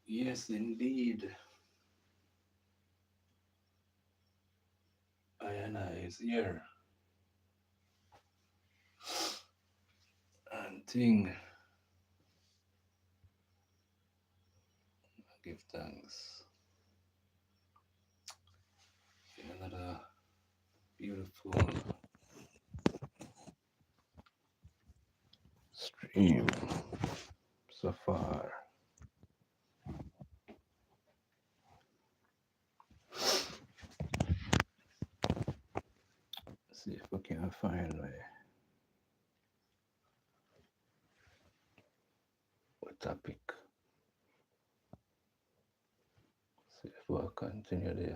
Yes, indeed. I is here and thing. Give thanks in another beautiful stream so far. See if we can find what topic. See if we'll continue the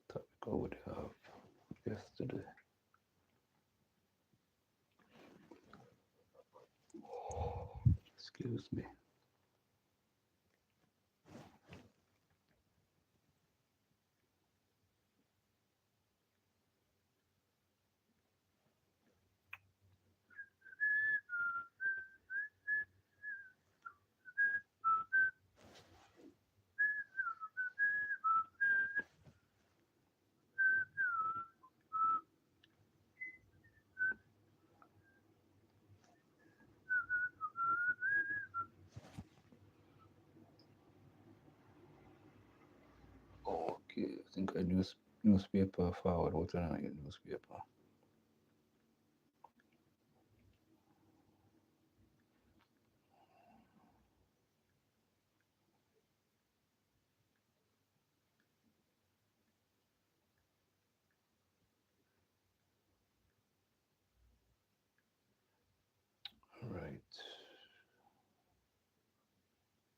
topic I would have yesterday. Excuse me. Okay, I think I newspaper forward. What I get newspaper? Right.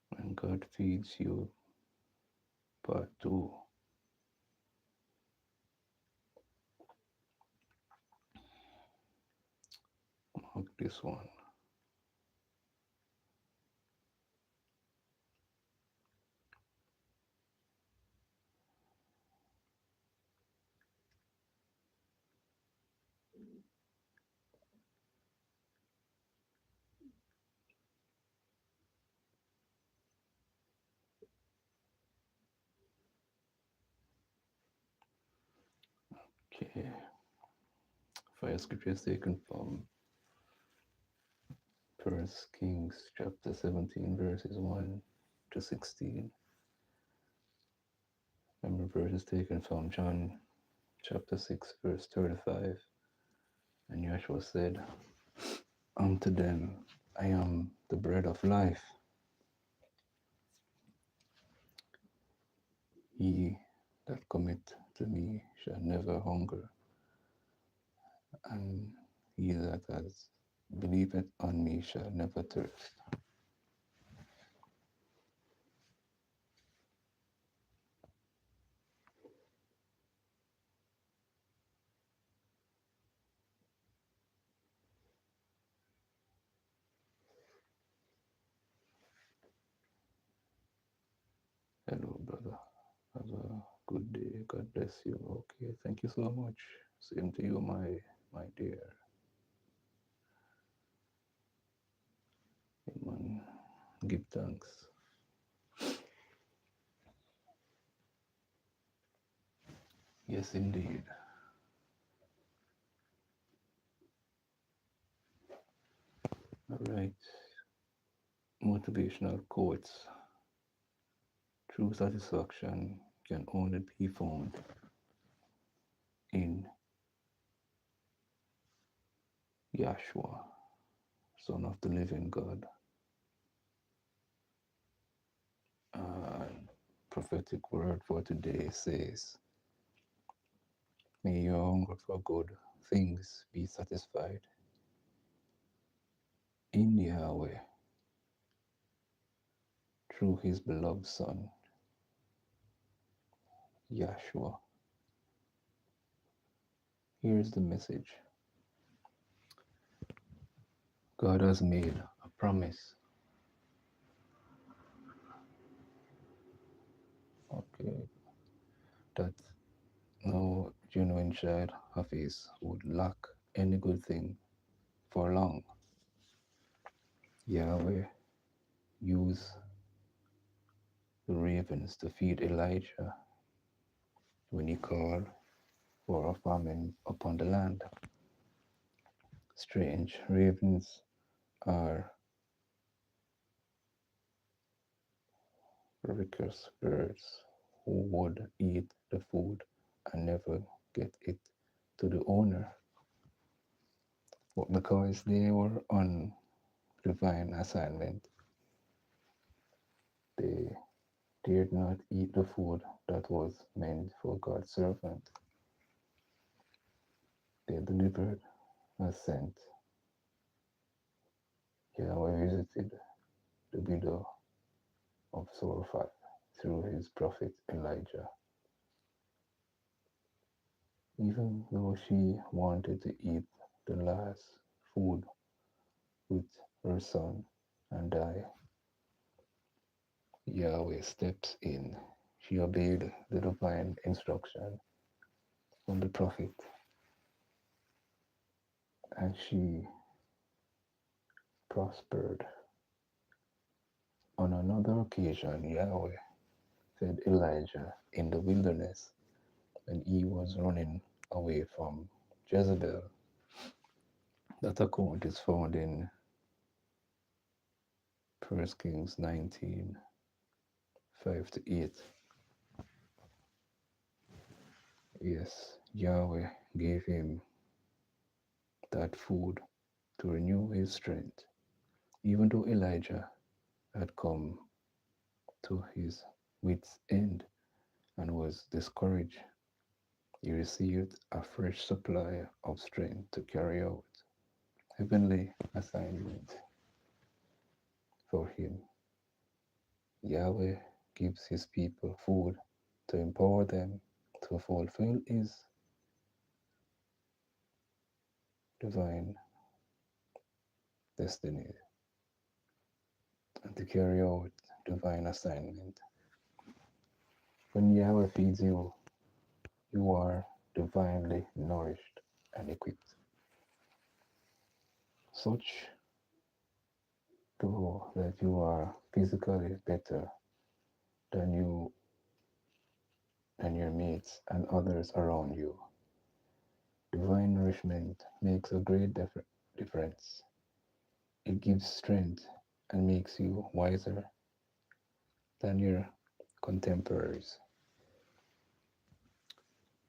When God feeds you, part two. Mark this one. Okay. Fire scripture is taken from First Kings chapter 17, verses 1 to 16. Memory verse is taken from John chapter 6, verse 35. And Yeshua said unto them, I am the bread of life. He that cometh to me shall never hunger, and he that has believeth on me shall never thirst. Hello, brother. Have a good day. God bless you. Okay, thank you so much. Same to you, my dear. Amen. Give thanks. Yes, indeed. All right. Motivational quotes. True satisfaction can only be found in Yahshua, Son of the Living God. Prophetic word for today says, may your hunger for good things be satisfied in Yahweh through his beloved Son, Yahshua. Here's the message. God has made a promise. Okay, that no genuine child of his would lack any good thing for long. Yahweh used the ravens to feed Elijah when he called for a famine upon the land. Strange, ravens are voracious birds who would eat the food and never get it to the owner. But because they were on divine assignment, they dared not eat the food that was meant for God's servant. They delivered a scent. Yahweh visited the widow of Zarephath through his prophet Elijah. Even though she wanted to eat the last food with her son and die, Yahweh steps in. She obeyed the divine instruction from the prophet, and she prospered. On another occasion, Yahweh fed Elijah in the wilderness when he was running away from Jezebel. That account is found in 1 Kings 19 5 to 8. Yes, Yahweh gave him that food to renew his strength. Even though Elijah had come to his wits' end and was discouraged, he received a fresh supply of strength to carry out heavenly assignment for him. Yahweh gives his people food to empower them to fulfill his divine destiny and to carry out divine assignment. When Yahweh feeds you, you are divinely nourished and equipped. Such though that you are physically better than you and your mates and others around you. Divine nourishment makes a great difference. It gives strength and makes you wiser than your contemporaries.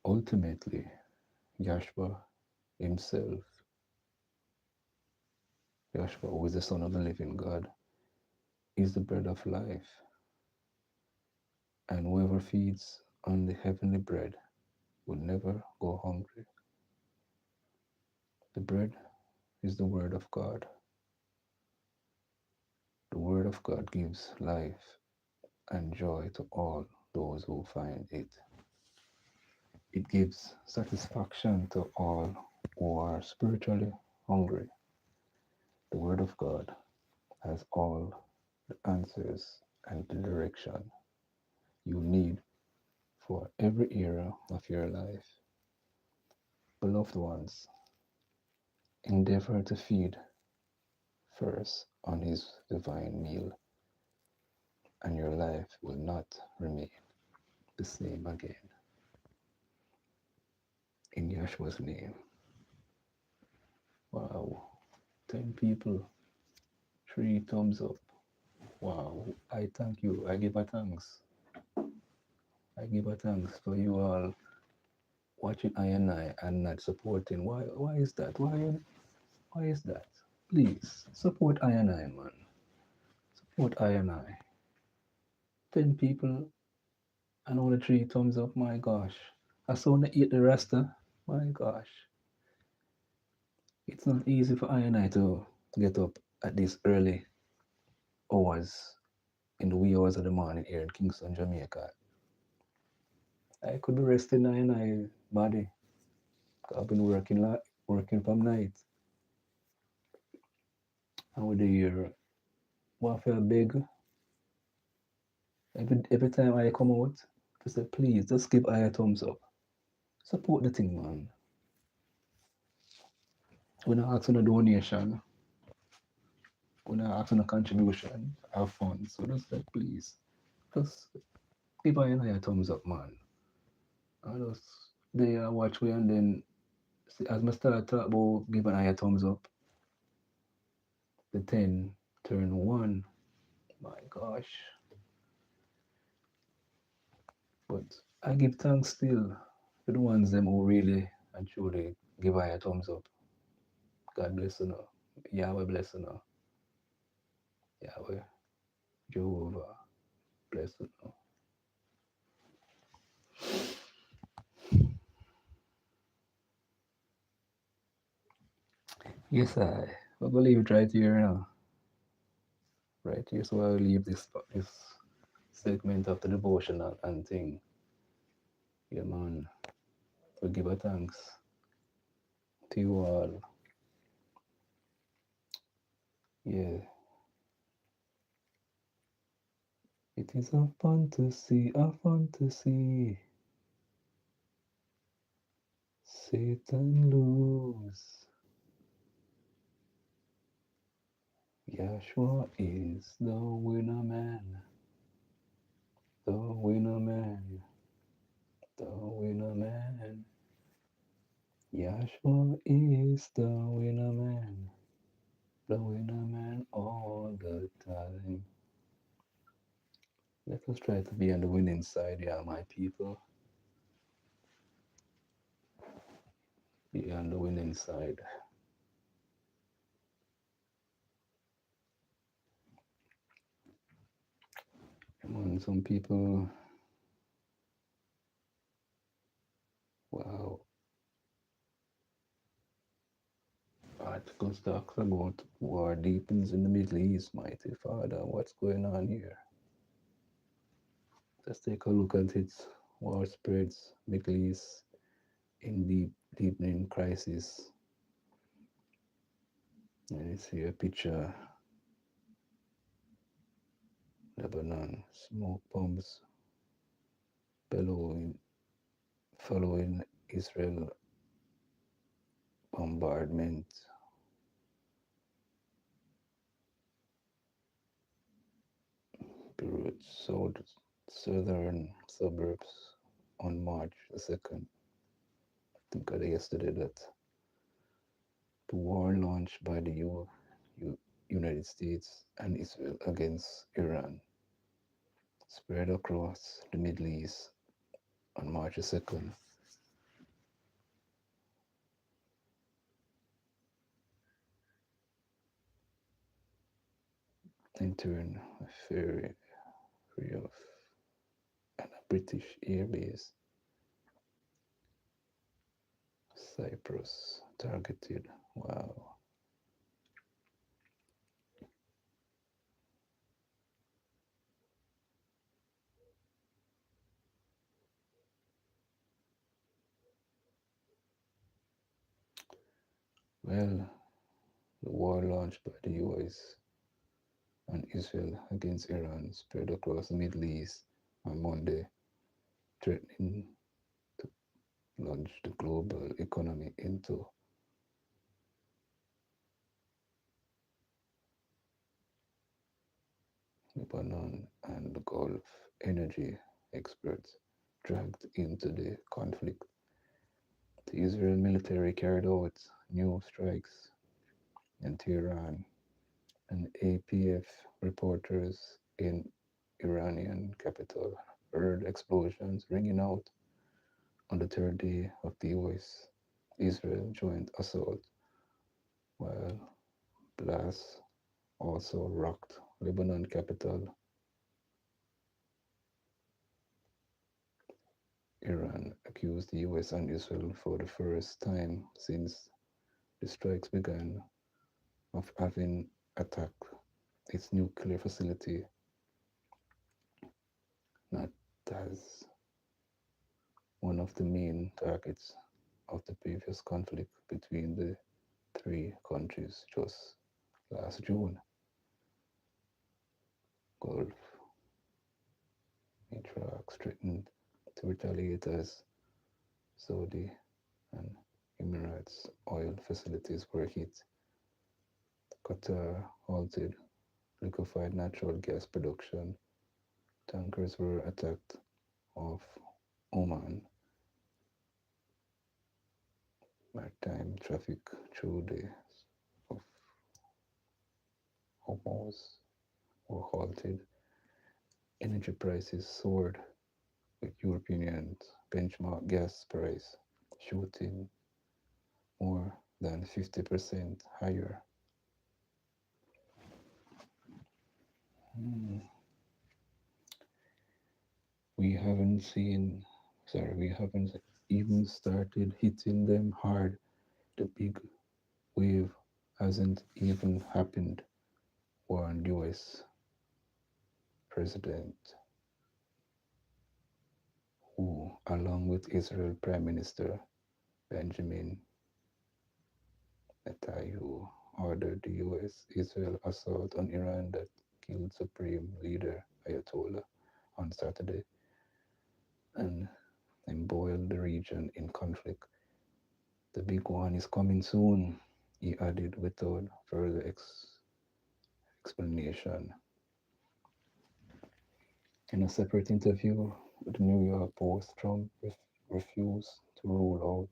Ultimately, Yahshua himself, Yahshua, who is the Son of the living God, is the bread of life, and whoever feeds on the heavenly bread will never go hungry. The bread is the Word of God. The Word of God gives life and joy to all those who find it. It gives satisfaction to all who are spiritually hungry. The Word of God has all the answers and the direction you need for every era of your life. Beloved ones, endeavor to feed first on His divine meal, and your life will not remain the same again. In Yahshua's name. Wow. 10 people, 3 thumbs up. Wow. I thank you. I give a thanks. I give a thanks for you all watching I and not supporting. Why is that? Why is that? Please support I, man. Support I. 10 people and only 3 thumbs up. My gosh. I saw to eat the rasta. My gosh. It's not easy for I to get up at this early hours in the wee hours of the morning here in Kingston, Jamaica. I could be resting I body. I've been working from night. And with the year, what I feel big. Every time I come out, to say please just give I a thumbs up. Support the thing, man. When I ask for a donation, When I ask for a contribution, have fun. So just like please, just give I a thumbs up, man. I just there watch we and then see, as I start talk about give an eye a thumbs up, the 10 turn 1. My gosh. But I give thanks still to the ones them who really and truly give I a thumbs up. God bless you now. Yahweh bless you now. Yahweh, Jehovah bless you now. Yes, I believe it right here now. Right here, so I'll leave this segment of the devotional and thing. Yeah, man. We give a thanks to you all. Yeah, it is a fantasy, a fantasy. Satan lose. Yahshua is the winner man. The winner man. The winner man. Yahshua is the winner man. The winner man all the time. Let us try to be on the winning side, yeah, my people. Be on the winning side. Come on, some people, wow, articles talks about war deepens in the Middle East, mighty Father. What's going on here? Let's take a look at it. War spreads, Middle East in deepening crisis. And you see a picture, Lebanon, smoke bombs bellowing following Israel bombardment. Beirut, southern suburbs on March the 2nd. I think yesterday that the war launched by the United States and Israel against Iran spread across the Middle East on March the 2nd. In turn, a ferry of and a British airbase, Cyprus, targeted. Wow. Well, the war launched by the US and Israel against Iran spread across the Middle East on Monday, threatening to plunge the global economy into Lebanon and the Gulf. Energy experts dragged into the conflict. The Israel military carried out new strikes in Tehran, and APF reporters in Iranian capital heard explosions ringing out on the third day of the US Israel joint assault, while blasts also rocked Lebanon capital. Iran accused the US and Israel for the first time since the strikes began of having attacked its nuclear facility, not as one of the main targets of the previous conflict between the three countries just last June. Gulf Iraq threatened to retaliate as Saudi and Emirates oil facilities were hit. The Qatar halted liquefied natural gas production. Tankers were attacked off Oman maritime traffic through the of Hormuz were halted. Energy prices soared with European benchmark gas price shooting more than 50% higher. Hmm. We haven't seen, we haven't even started hitting them hard. The big wave hasn't even happened, warned US President, who, along with Israel Prime Minister Benjamin Netanyahu, ordered the US Israel assault on Iran that killed Supreme Leader Ayatollah on Saturday and embroiled the region in conflict. The big one is coming soon, he added without further explanation. In a separate interview with the New York Post, Trump refused to rule out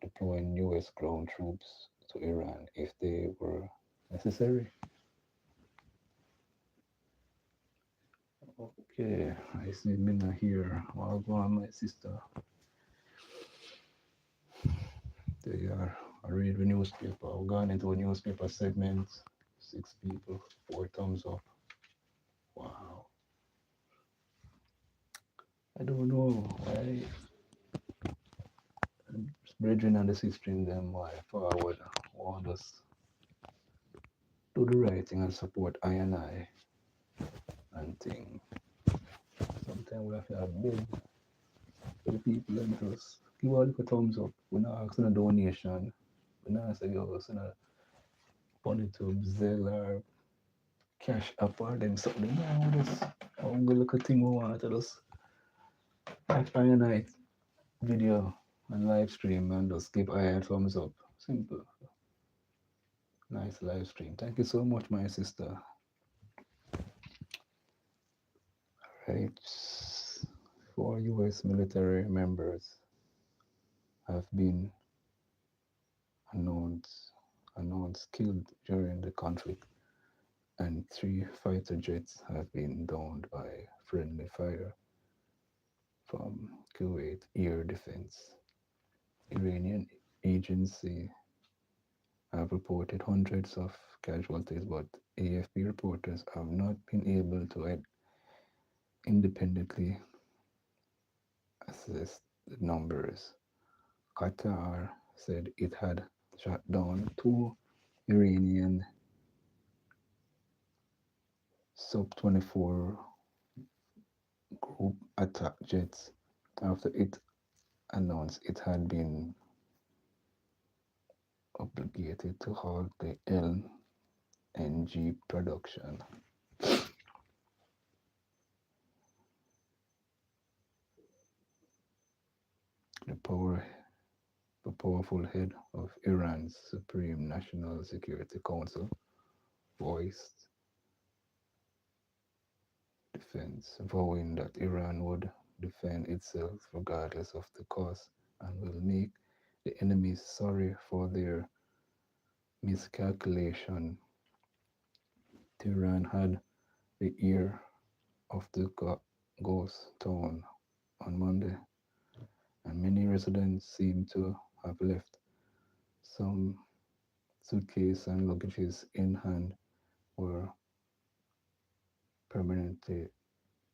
deploying US ground troops to Iran if they were necessary. Okay, I see Minna here. I'll go on my sister. They are. I read the newspaper. I've gone into a newspaper segment. 6 people, 4 thumbs up. Wow. I don't know why brethren and the sister in them why forward want us do the right thing and support I and I and thing. Sometimes we have to have big for the people and just give all the thumbs up. We're not asking a donation. We're not saying yo send a money to Zelle or cash up or them something. No, we just I'm gonna look at thing we want to just watch I and I video and live stream and just give I a thumbs up. Simple. Nice live stream. Thank you so much, my sister. Right. 4 US military members have been announced killed during the conflict, and 3 fighter jets have been downed by friendly fire from Kuwait Air Defense. Iranian agency have reported hundreds of casualties, but AFP reporters have not been able to independently assess the numbers. Qatar said it had shot down 2 Iranian Sub-24 group attack jets after it announced it had been obligated to halt the LNG production. The, power, the powerful head of Iran's Supreme National Security Council voiced defense, vowing that Iran would defend itself regardless of the cost and will make the enemies sorry for their miscalculation. Tehran had the ear of the ghost town on Monday, and many residents seem to have left some suitcases and luggages in hand were permanently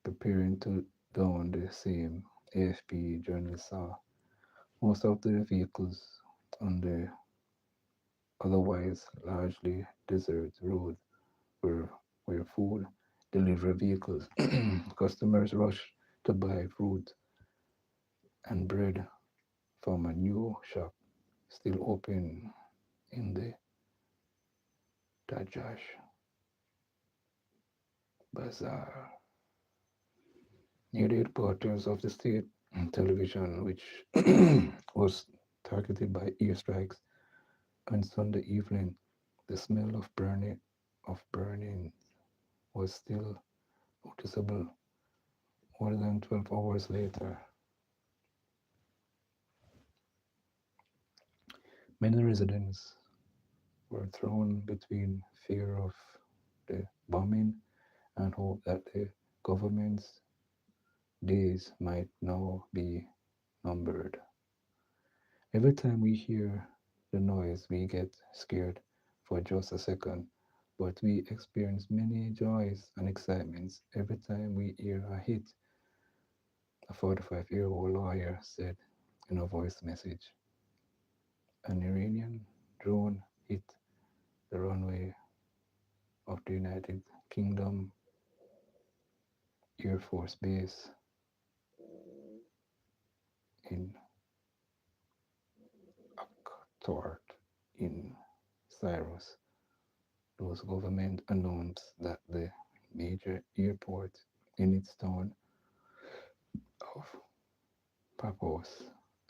preparing to don the same. AFP journalists saw most of the vehicles on the otherwise largely desert road were, were food delivery vehicles. Customers rushed to buy fruit and bread from a new shop still open in the Tajash Bazaar near the headquarters of the state television, which was targeted by airstrikes on Sunday evening. The smell of burning was still noticeable more than 12 hours later. Many residents were thrown between fear of the bombing and hope that the government's days might now be numbered. Every time we hear the noise, we get scared for just a second, but we experience many joys and excitements every time we hear a hit, a 45-year-old lawyer said in a voice message. An Iranian drone hit the runway of the United Kingdom Air Force Base in Aktort in Cyprus. Those government announced that the major airport in its town of Paphos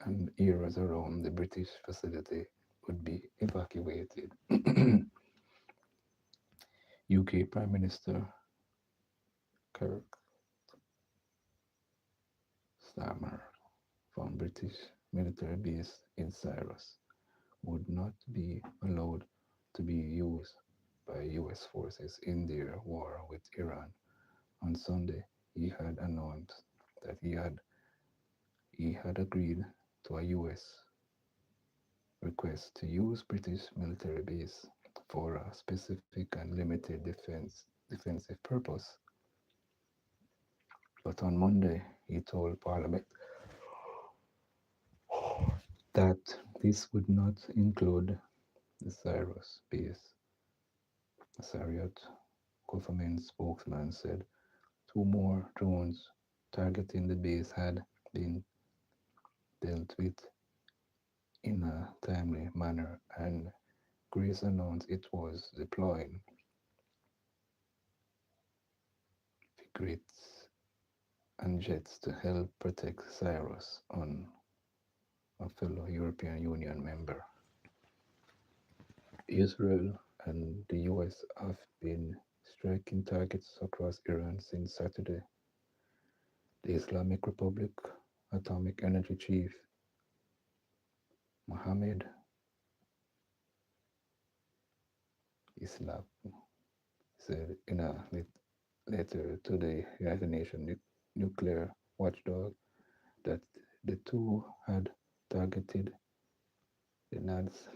and areas around the British facility would be evacuated. UK Prime Minister Keir Starmer from British military base in Cyprus would not be allowed to be used by US forces in their war with Iran. On Sunday, he had announced that he had agreed to a US request to use British military base for a specific and limited defensive purpose. But on Monday, he told Parliament that this would not include the Cyrus base. A Syriot government spokesman said two more drones targeting the base had been dealt with in a timely manner, and Greece announced it was deploying frigates and jets to help protect Cyprus, on a fellow European Union member. Israel and the US have been striking targets across Iran since Saturday. The Islamic Republic Atomic Energy Chief Mohammed Islab said in a letter to the United Nations nuclear watchdog that the two had targeted the NAD's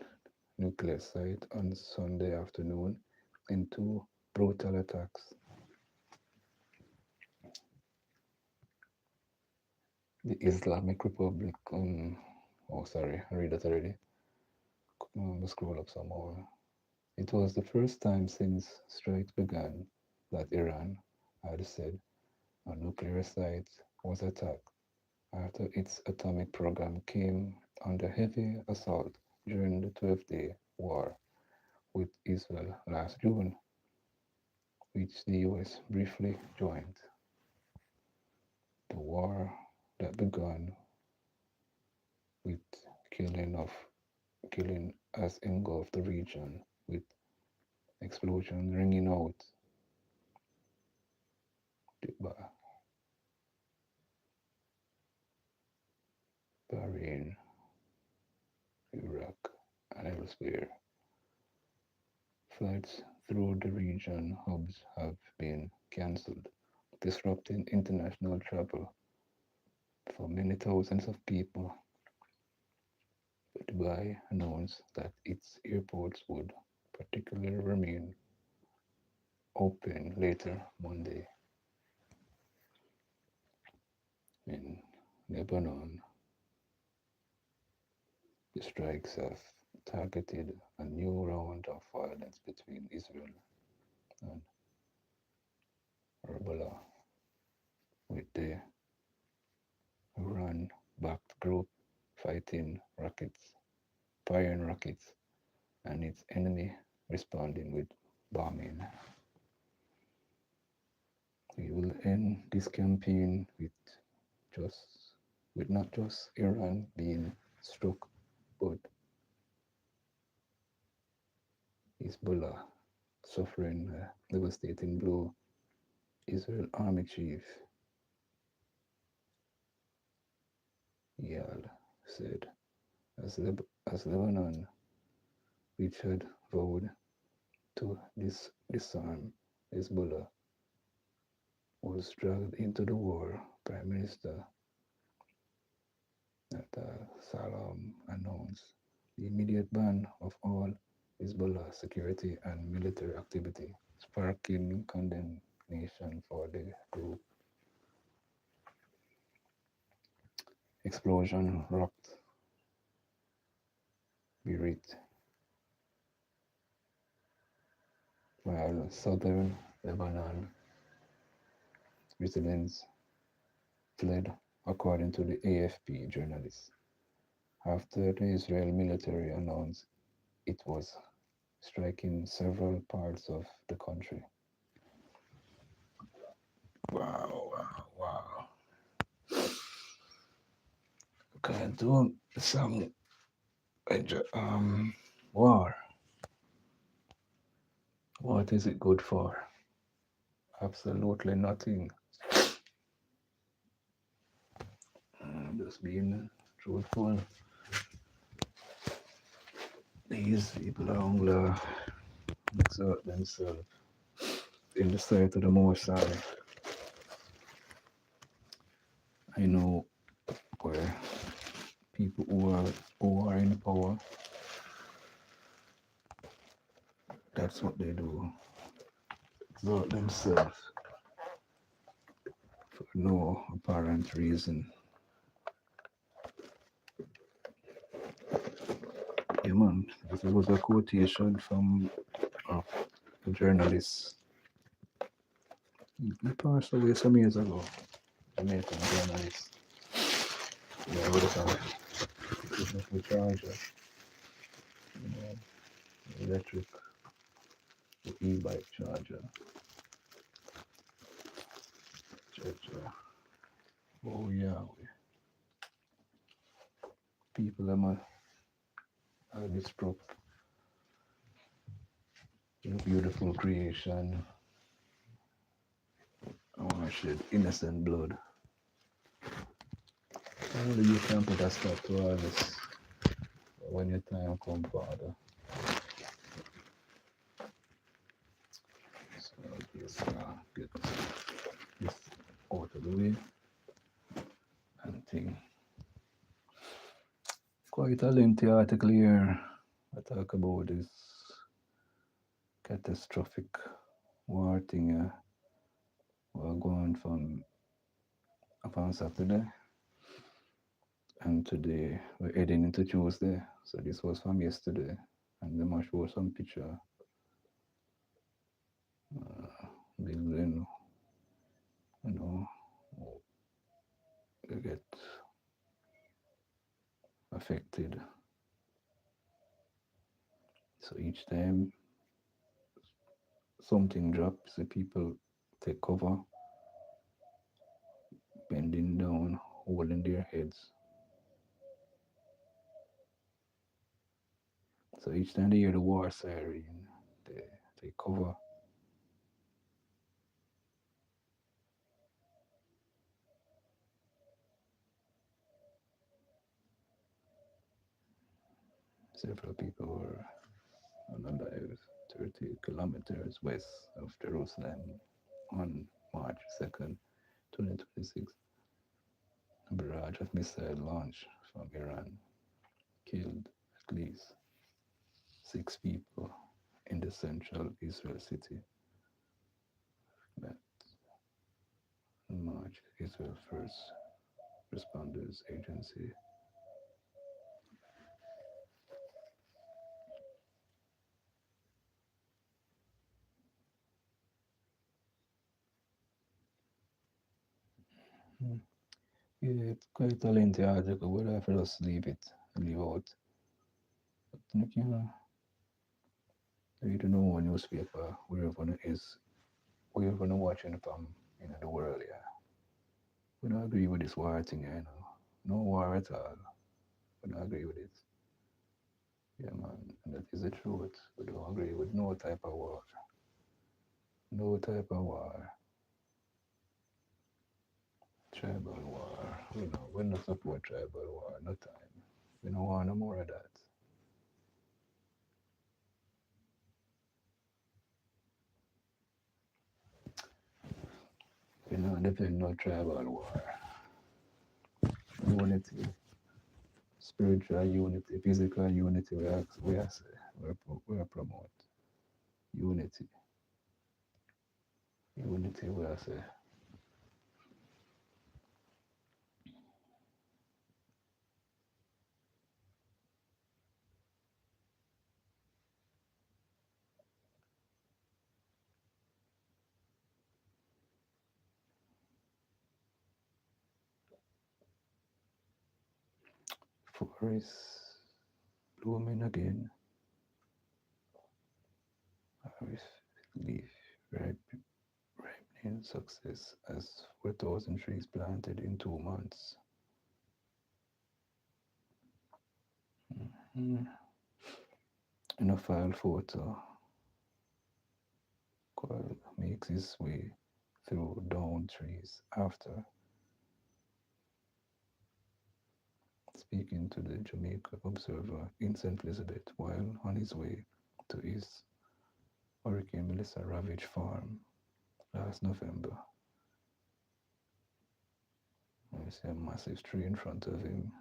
nuclear site on Sunday afternoon in two brutal attacks. The Islamic Republic, oh sorry, I read that already. Scroll up some more. It was the first time since strikes began that Iran had said a nuclear site was attacked after its atomic program came under heavy assault during the 12-day war with Israel last June, which the US briefly joined. The war that began with killing has engulfed the region, with explosions ringing out the Bahrain, Iraq, and elsewhere. Flights through the region hubs have been cancelled, disrupting international travel for many thousands of people. But Dubai announced that its airports would particularly remain open later Monday. In Lebanon, the strikes have targeted a new round of violence between Israel and Hezbollah, with the Iran-backed group firing rockets, and its enemy responding with bombing. We will end this campaign just with not just Iran being struck, but Hezbollah suffering a devastating blow. Israel Army Chief Yal said as Lebanon, which had vowed to disarm Hezbollah, was dragged into the war. Prime Minister Salam announced the immediate ban of all Hezbollah security and military activity, sparking condemnation for the group. Explosion rocked Beirut, while southern Lebanon residents fled, according to the AFP journalist, after the Israeli military announced it was striking several parts of the country. Wow, wow, wow. Can't do some war. What is it good for? Absolutely nothing. Just being truthful. These people are only exert themselves in the sight of the Most High. I know where people who are in power, that's what they do. Exalt themselves for no apparent reason. Yeah, man, this was a quotation from a journalist. He passed away some years ago. Jamaican journalist. Yeah, what is that? Electric charger. You know, electric e-bike charger. Charger. Oh yeah, people are disrupt your beautiful creation. I want to shed innocent blood. Only you can put a stop to all this when your time comes, Father. So just get this out of the way and thing. Quite a lengthy article here. I talk about this catastrophic war thing. We're going from Saturday, and today we're heading into Tuesday. So this was from yesterday, and them I show some picture building, you know, they get affected. So each time something drops, the people take cover, bending down, holding their heads. So each time they hear the war siren, they take cover. Several people were unalive 30 kilometers west of Jerusalem on March 2nd, 2026. A barrage of missile launch from Iran killed at least 6 people in the central Israel city. That March, Israel First Responders Agency. Hmm. Yeah, it's quite a lengthy article. We'll have to just leave out. But you know, you don't know a newspaper, wherever it is, wherever you're watching from, the world, yeah. We don't agree with this war thing, No war at all. We don't agree with it. Yeah, man. And that is the truth. We don't agree with no type of war. No type of war. Tribal war. We don't support tribal war. No time. We don't want no more of that. We don't depend no tribal war. Unity, spiritual unity, physical unity. We are promote unity. Unity. We are say forest blooming again. Harvest leaf ripening success as 4,000 trees planted in 2 months. Mm. In a file photo, Coil makes his way through downed trees after speaking to the Jamaica Observer in St. Elizabeth while on his way to his Hurricane Melissa ravaged farm last November. I see a massive tree in front of him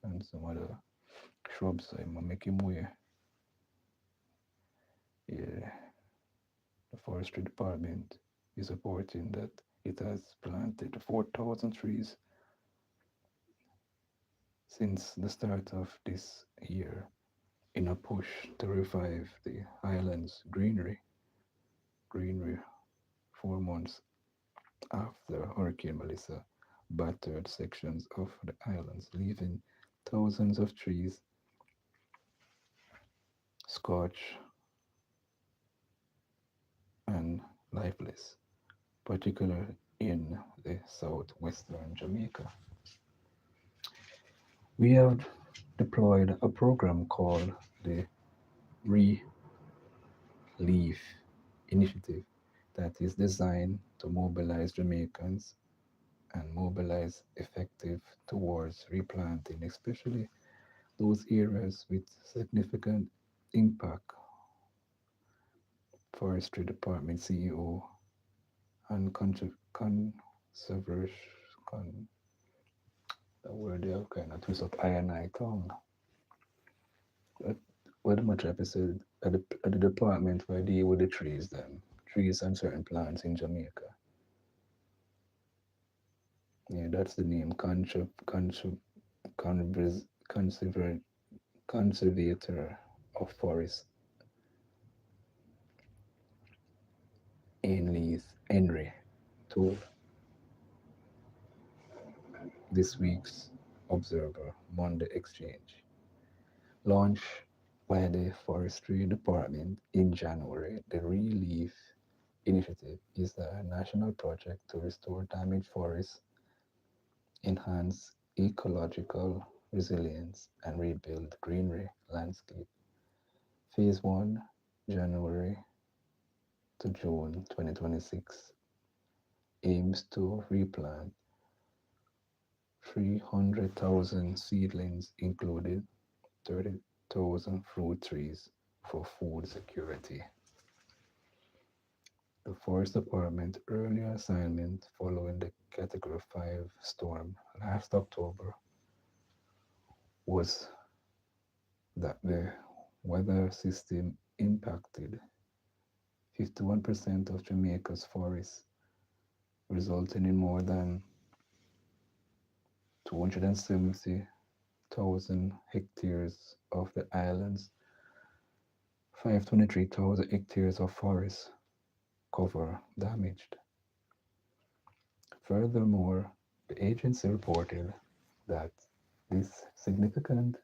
and some other shrubs. So I'm make him way. Yeah, the forestry department is reporting that it has planted 4,000 trees since the start of this year in a push to revive the island's greenery 4 months after Hurricane Melissa battered sections of the islands, leaving thousands of trees scorched and lifeless, particularly in the southwestern Jamaica. We have deployed a program called the Relief Initiative that is designed to mobilize Jamaicans and mobilize effective towards replanting, especially those areas with significant impact. Forestry Department CEO and conservation, con, the word they have kind of twist up I and I tongue. But what much episode at the department where deal with the trees then trees and certain plants in Jamaica. Yeah, that's the name. Conservator conservator of forest Henry told this week's Observer Monday Exchange. Launched by the Forestry Department in January, the Relief Initiative is a national project to restore damaged forests, enhance ecological resilience, and rebuild greenery landscape. Phase 1, January to June 2026, aims to replant 300,000 seedlings, including 30,000 fruit trees for food security. The Forest Department earlier assignment following the Category 5 storm last October was that the weather system impacted 51% of Jamaica's forests, resulting in more than 270,000 hectares of the island's 523,000 hectares of forest cover damaged. Furthermore, the agency reported that this significant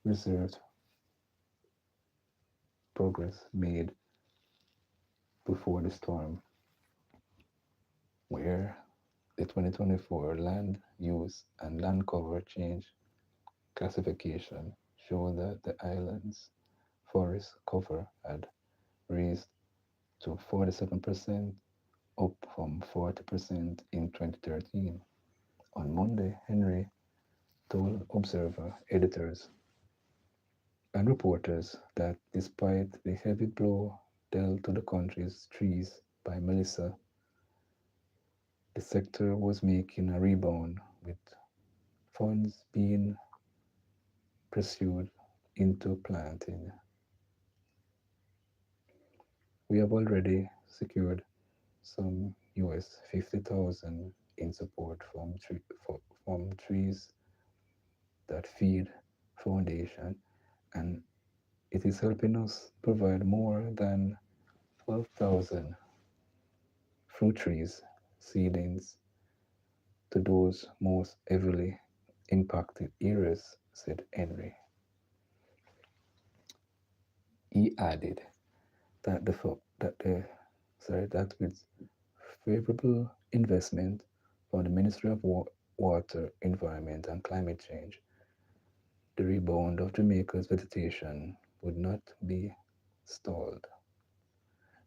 reserve progress made before the storm, where the 2024 land use and land cover change classification show that the islands forest cover had raised to 47%, up from 40% in 2013. On Monday, Henry told Observer editors and reporters that despite the heavy blow dealt to the country's trees by Melissa, the sector was making a rebound with funds being pursued into planting. We have already secured some US 50,000 in support from trees that feed foundation, and it is helping us provide more than 12,000 fruit trees seedlings to those most heavily impacted areas, said Henry. He added that that with favorable investment from the Ministry of Water, Environment and Climate Change, the rebound of Jamaica's vegetation would not be stalled.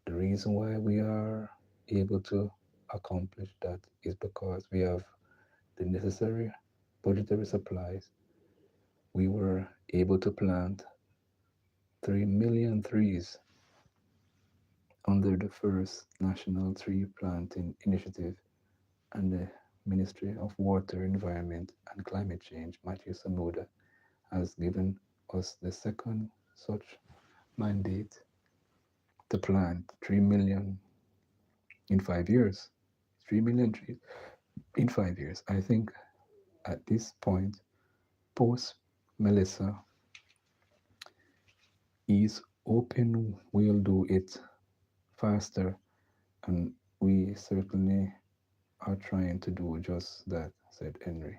The reason why we are able to accomplish that is because we have the necessary budgetary supplies. We were able to plant 3 million trees under the first National Tree Planting Initiative, and the Ministry of Water, Environment and Climate Change, Matthew Samuda, has given us the second such mandate to plant 3 million in 5 years. 3 million trees in 5 years. I think at this point, post Melissa, is hoping we'll do it faster, and we certainly are trying to do just that, said Henry.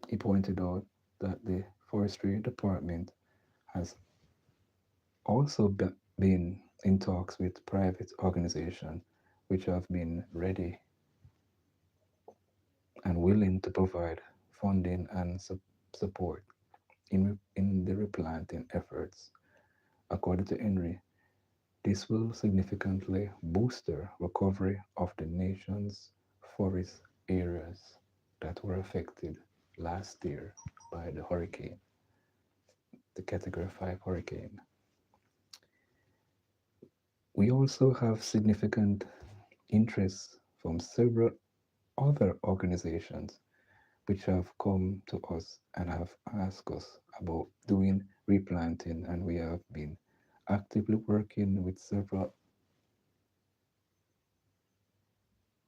He pointed out that the Forestry Department has also been in talks with private organizations which have been ready and willing to provide funding and support in the replanting efforts. According to Henry, this will significantly boost the recovery of the nation's forest areas that were affected last year by the hurricane, the Category 5 hurricane. We also have significant interest from several other organizations which have come to us and have asked us about doing replanting, and we have been actively working with several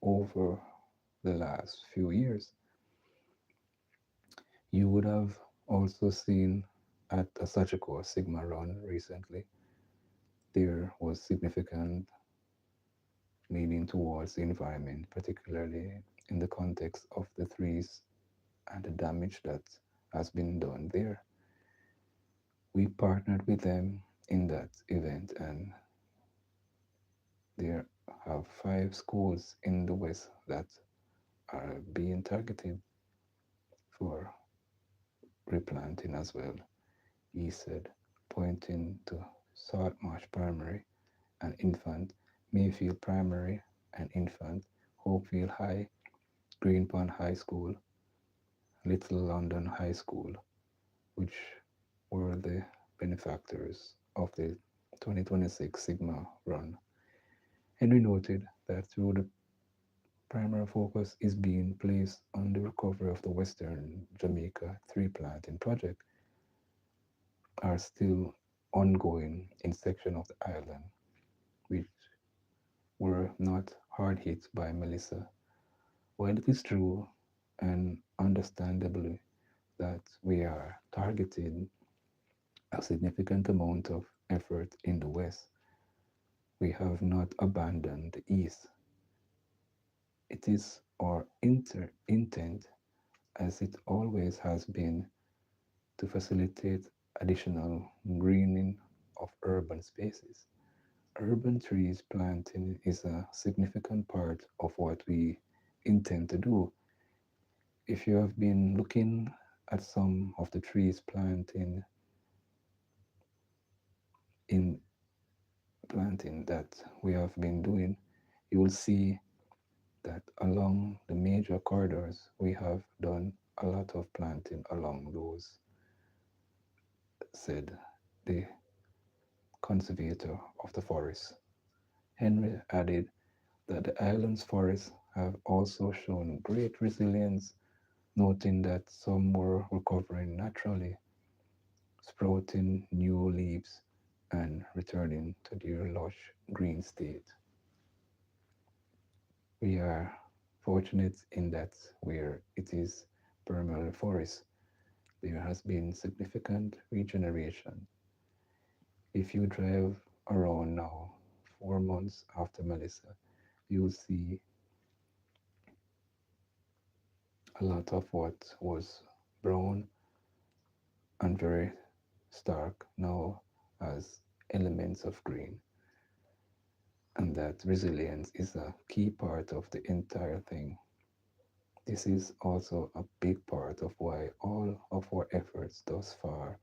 over the last few years. You would have also seen at a Sagicor Sigma run recently, there was significant leaning towards the environment, particularly in the context of the trees and the damage that has been done there. We partnered with them in that event, and there have 5 schools in the West that are being targeted for replanting as well, he said, pointing to Saltmarsh Primary and Infant, Mayfield Primary and Infant, Hopefield High, Greenpond High School, Little London High School, which were the benefactors of the 2026 Sigma run. Henry noted that through the primary focus is being placed on the recovery of the Western Jamaica tree planting project are still ongoing in section of the island which were not hard hit by Melissa. While it is true and understandably that we are targeting a significant amount of effort in the West, we have not abandoned the East. It is our intent, as it always has been, to facilitate additional greening of urban spaces. Urban trees planting is a significant part of what we intend to do. If you have been looking at some of the trees planting in planting that we have been doing, you will see that along the major corridors, we have done a lot of planting along those, said the conservator of the forest. Henry added that the island's forests have also shown great resilience, noting that some were recovering naturally, sprouting new leaves, and returning to their lush green state. We are fortunate in that where it is permanent forest, there has been significant regeneration. If you drive around now, 4 months after Melissa, you'll see a lot of what was brown and very stark now as elements of green. And that resilience is a key part of the entire thing. This is also a big part of why all of our efforts thus far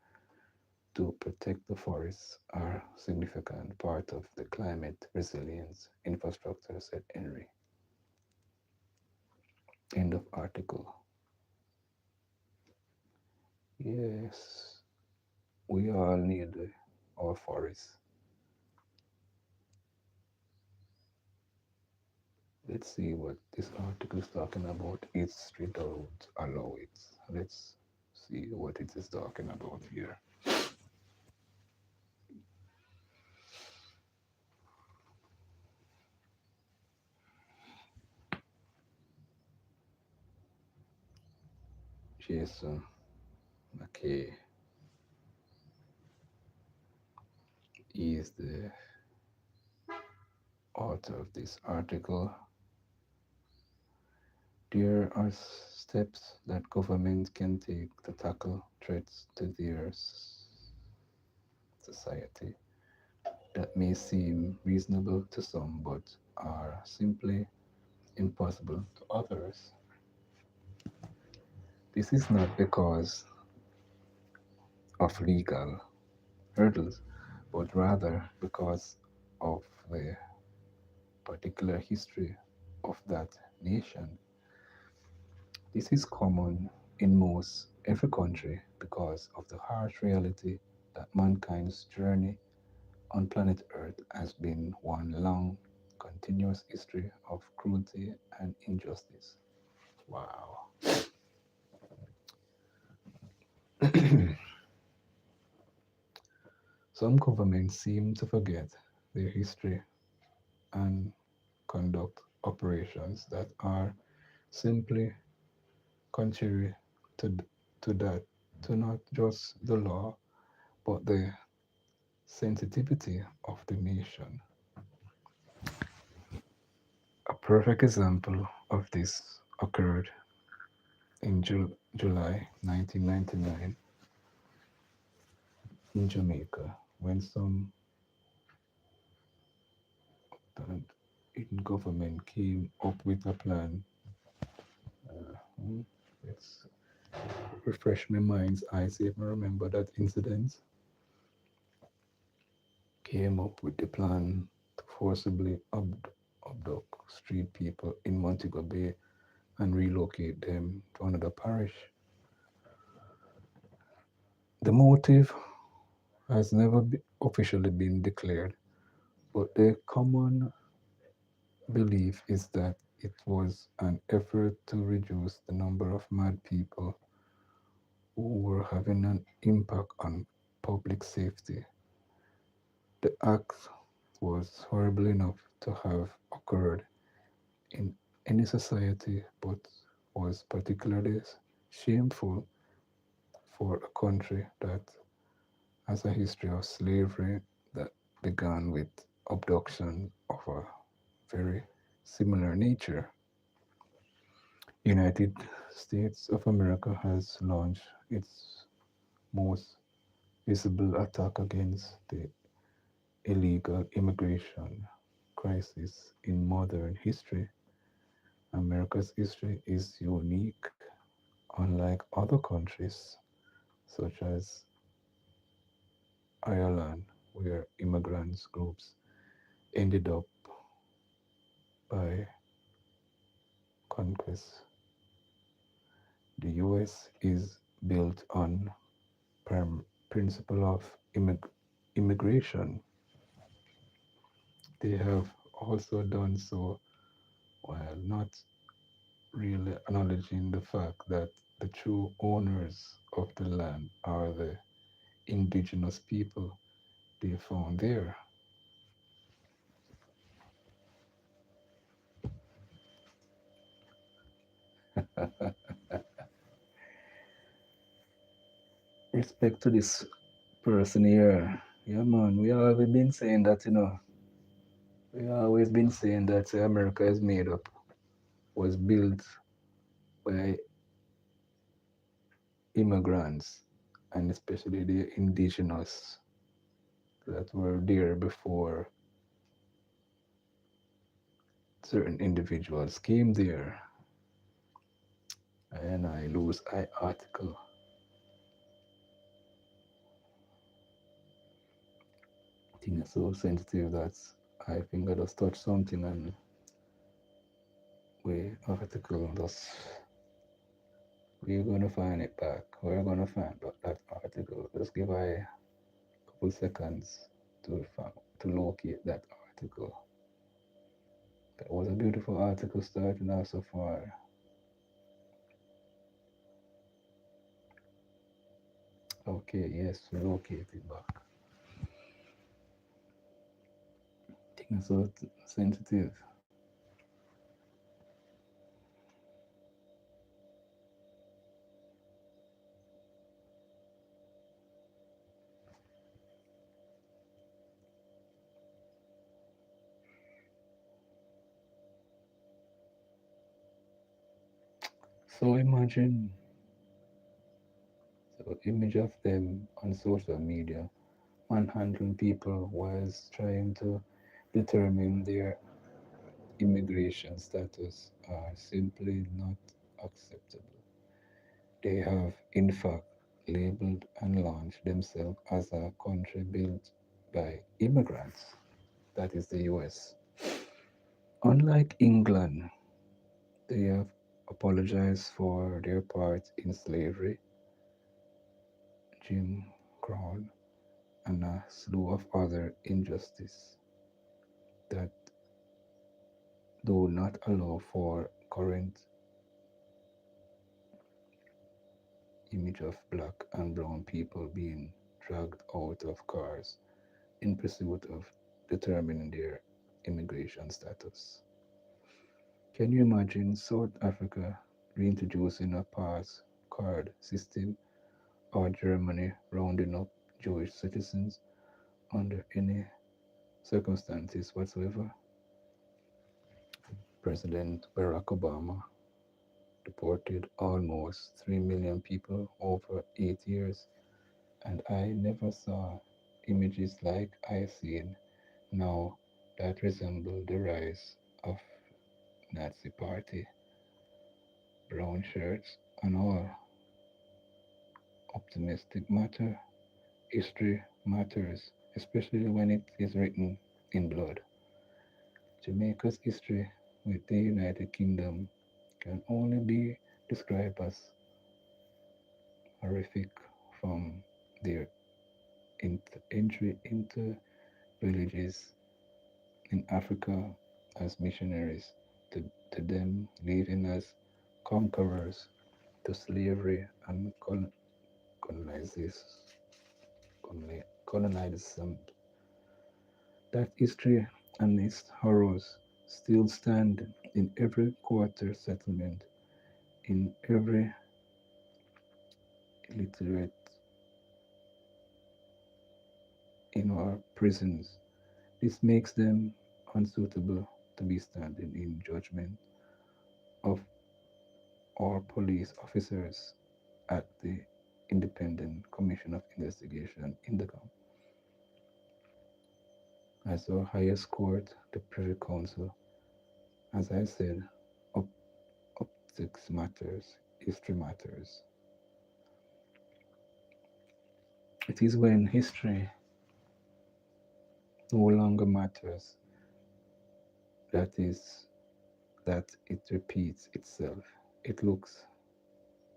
to protect the forests are a significant part of the climate resilience infrastructure, said Henry. End of article. Yes, we all need our forests. Let's see what this article is talking about. History don't allow it. Let's see what it is talking about here. Jason McKay is the author of this article. There are steps that governments can take to tackle threats to their society that may seem reasonable to some but are simply impossible to others. This is not because of legal hurdles, but rather because of the particular history of that nation. This is common in most every country because of the harsh reality that mankind's journey on planet Earth has been one long, continuous history of cruelty and injustice. Wow. Some governments seem to forget their history and conduct operations that are simply contrary to, to that, to not just the law, but the sensitivity of the nation. A perfect example of this occurred in July 1999 in Jamaica when some talent in government came up with a plan. Hmm, let's refresh my mind's eye, see if I remember that incident. Came up with the plan to forcibly abduct street people in Montego Bay and relocate them to another parish. The motive has never officially been declared, but the common belief is that it was an effort to reduce the number of mad people who were having an impact on public safety. The act was horrible enough to have occurred in any society, but was particularly shameful for a country that has a history of slavery that began with abduction of a very similar nature. United States of America has launched its most visible attack against the illegal immigration crisis in modern history. America's history is unique, unlike other countries such as Ireland. where immigrants groups ended up by conquest. The US is built on principle of immigration. They have also done so while not really acknowledging the fact that the true owners of the land are the indigenous people they found there. Respect to this person here. Yeah, man, we always been saying that, we always been saying that America is made up, was built by immigrants, and especially the indigenous that were there before certain individuals came there. And I lose I article. I think it's so sensitive that I think I just touched something and we article just we're gonna find it back. We're gonna find back that article. Just give I a couple seconds to locate that article. That was a beautiful article starting out so far. Okay, yes, we locate it back. I think it's so sensitive. So imagine the image of them on social media manhandling people whilst trying to determine their immigration status are simply not acceptable. They have, in fact, labeled and launched themselves as a country built by immigrants, that is the US. Unlike England, they have apologized for their part in slavery, Jim Crow, and a slew of other injustices that do not allow for current image of black and brown people being dragged out of cars in pursuit of determining their immigration status. Can you imagine South Africa reintroducing a pass card system or Germany rounding up Jewish citizens under any circumstances whatsoever? President Barack Obama deported almost 3 million people over 8 years, and I never saw images like I seen now that resemble the rise of Nazi party, brown shirts and all. Optimistic matter, history matters, especially when it is written in blood. Jamaica's history with the United Kingdom can only be described as horrific from their entry into villages in Africa as missionaries, to them leaving as conquerors, to slavery and colonization. That history and its horrors still stand in every quarter settlement, in every illiterate, in our prisons. This makes them unsuitable to be standing in judgment of our police officers at the Independent Commission of Investigation in the camp. As our highest court, the Privy Council, as I said, op- optics matters, history matters. It is when history no longer matters. That is that it repeats itself. It looks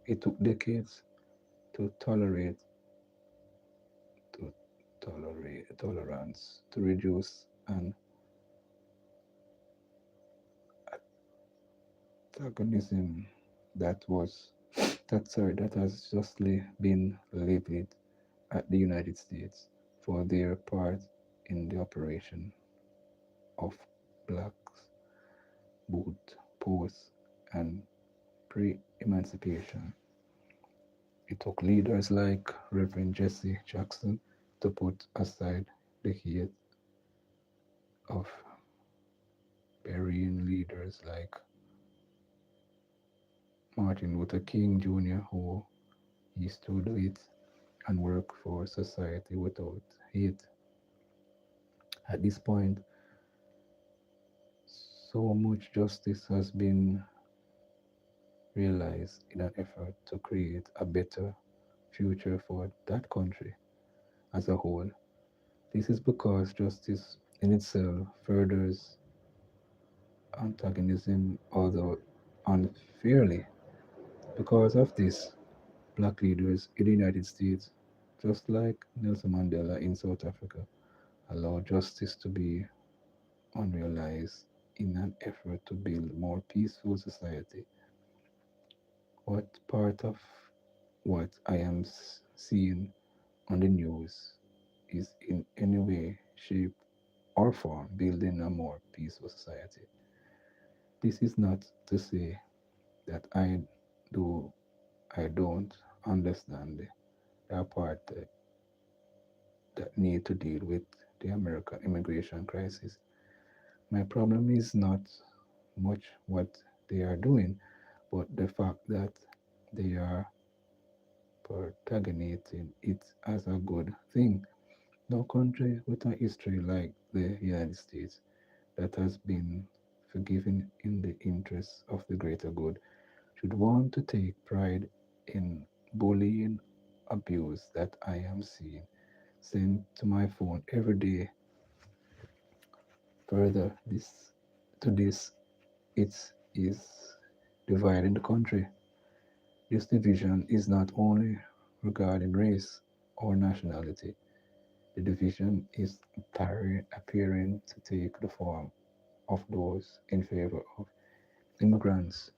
it took decades to to tolerate tolerance to reduce an antagonism that was that has justly been levied at the United States for their part in the operation of blacks, boot, post, and pre-emancipation. It took leaders like Reverend Jesse Jackson to put aside the hate of burying leaders like Martin Luther King Jr., who he stood with and worked for society without hate. At this point, so much justice has been realized in an effort to create a better future for that country as a whole. This is because justice in itself furthers antagonism, although unfairly. Because of this, black leaders in the United States, just like Nelson Mandela in South Africa, allow justice to be unrealized in an effort to build more peaceful society. What part of what I am seeing on the news is in any way, shape, or form building a more peaceful society? This is not to say that do I don't understand the part that need to deal with the American immigration crisis. My problem is not much what they are doing, but the fact that they are protagonizing it as a good thing. No country with a history like the United States that has been forgiven in the interests of the greater good should want to take pride in bullying abuse that I am seeing sent to my phone every day. Further, this it is dividing the country. This division is not only regarding race or nationality. The division is appearing to take the form of those in favor of immigrants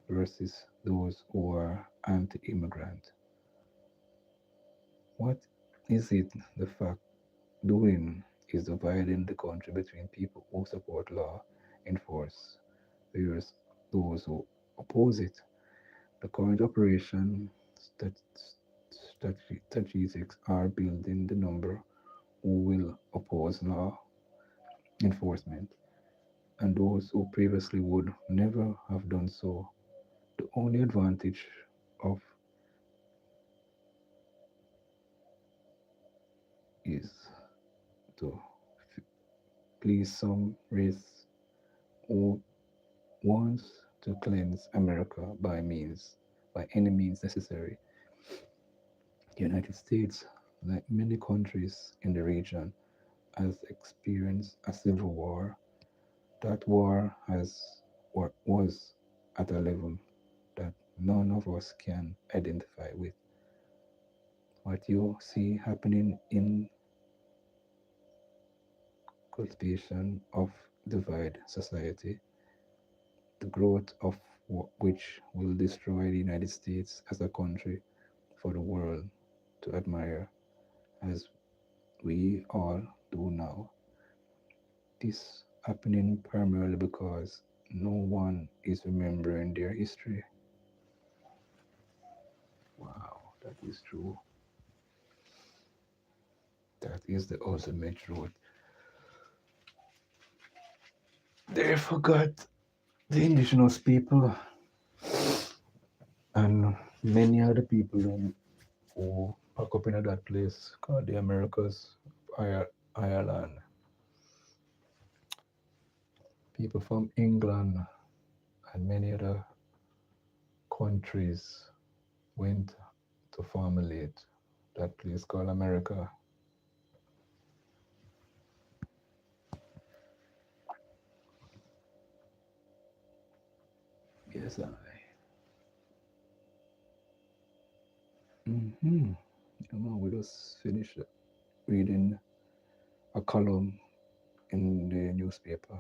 versus those who are anti-immigrant. What is it the fact doing is dividing the country between people who support law enforcement versus those who oppose it. The current operation strategies are building the number who will oppose law enforcement and those who previously would never have done so. The only advantage of is to please some race who wants to cleanse America by any means necessary. The United States, like many countries in the region, has experienced a civil war. That war has or was at a level that none of us can identify with. What you see happening in cultivation of divide society, the growth of which will destroy the United States as a country for the world to admire, as we all do now. This happening primarily because no one is remembering their history. Wow, that is true. That is the ultimate truth. They forgot the indigenous people and many other people who pack up in that place called the Americas, Ireland. People from England and many other countries went to formulate that place called America. Yes, I. Mm-hmm. We just finished reading a column in the newspaper.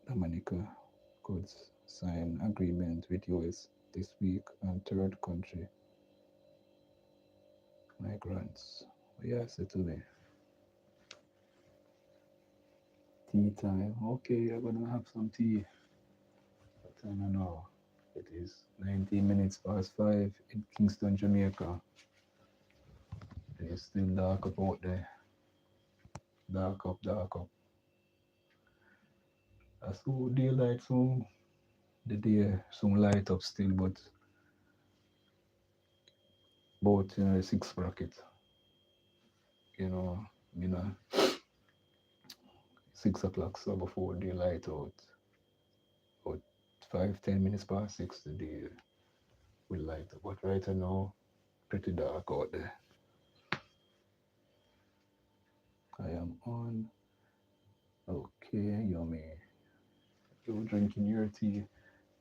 Dominica could sign agreement with US this week on third country migrants. Yes, it will be tea time. Okay, I'm gonna have some tea. What time now? It is 19 minutes past 5 in Kingston, Jamaica. It is still dark up out there. Dark up, dark up. I saw daylight soon. The day soon light up still, but both the six bracket. You know, you know, 6 o'clock so before daylight out. About 5, 10 minutes past 6 the day will light up. But right now, pretty dark out there. I am on. Okay, yummy. You drinking your tea?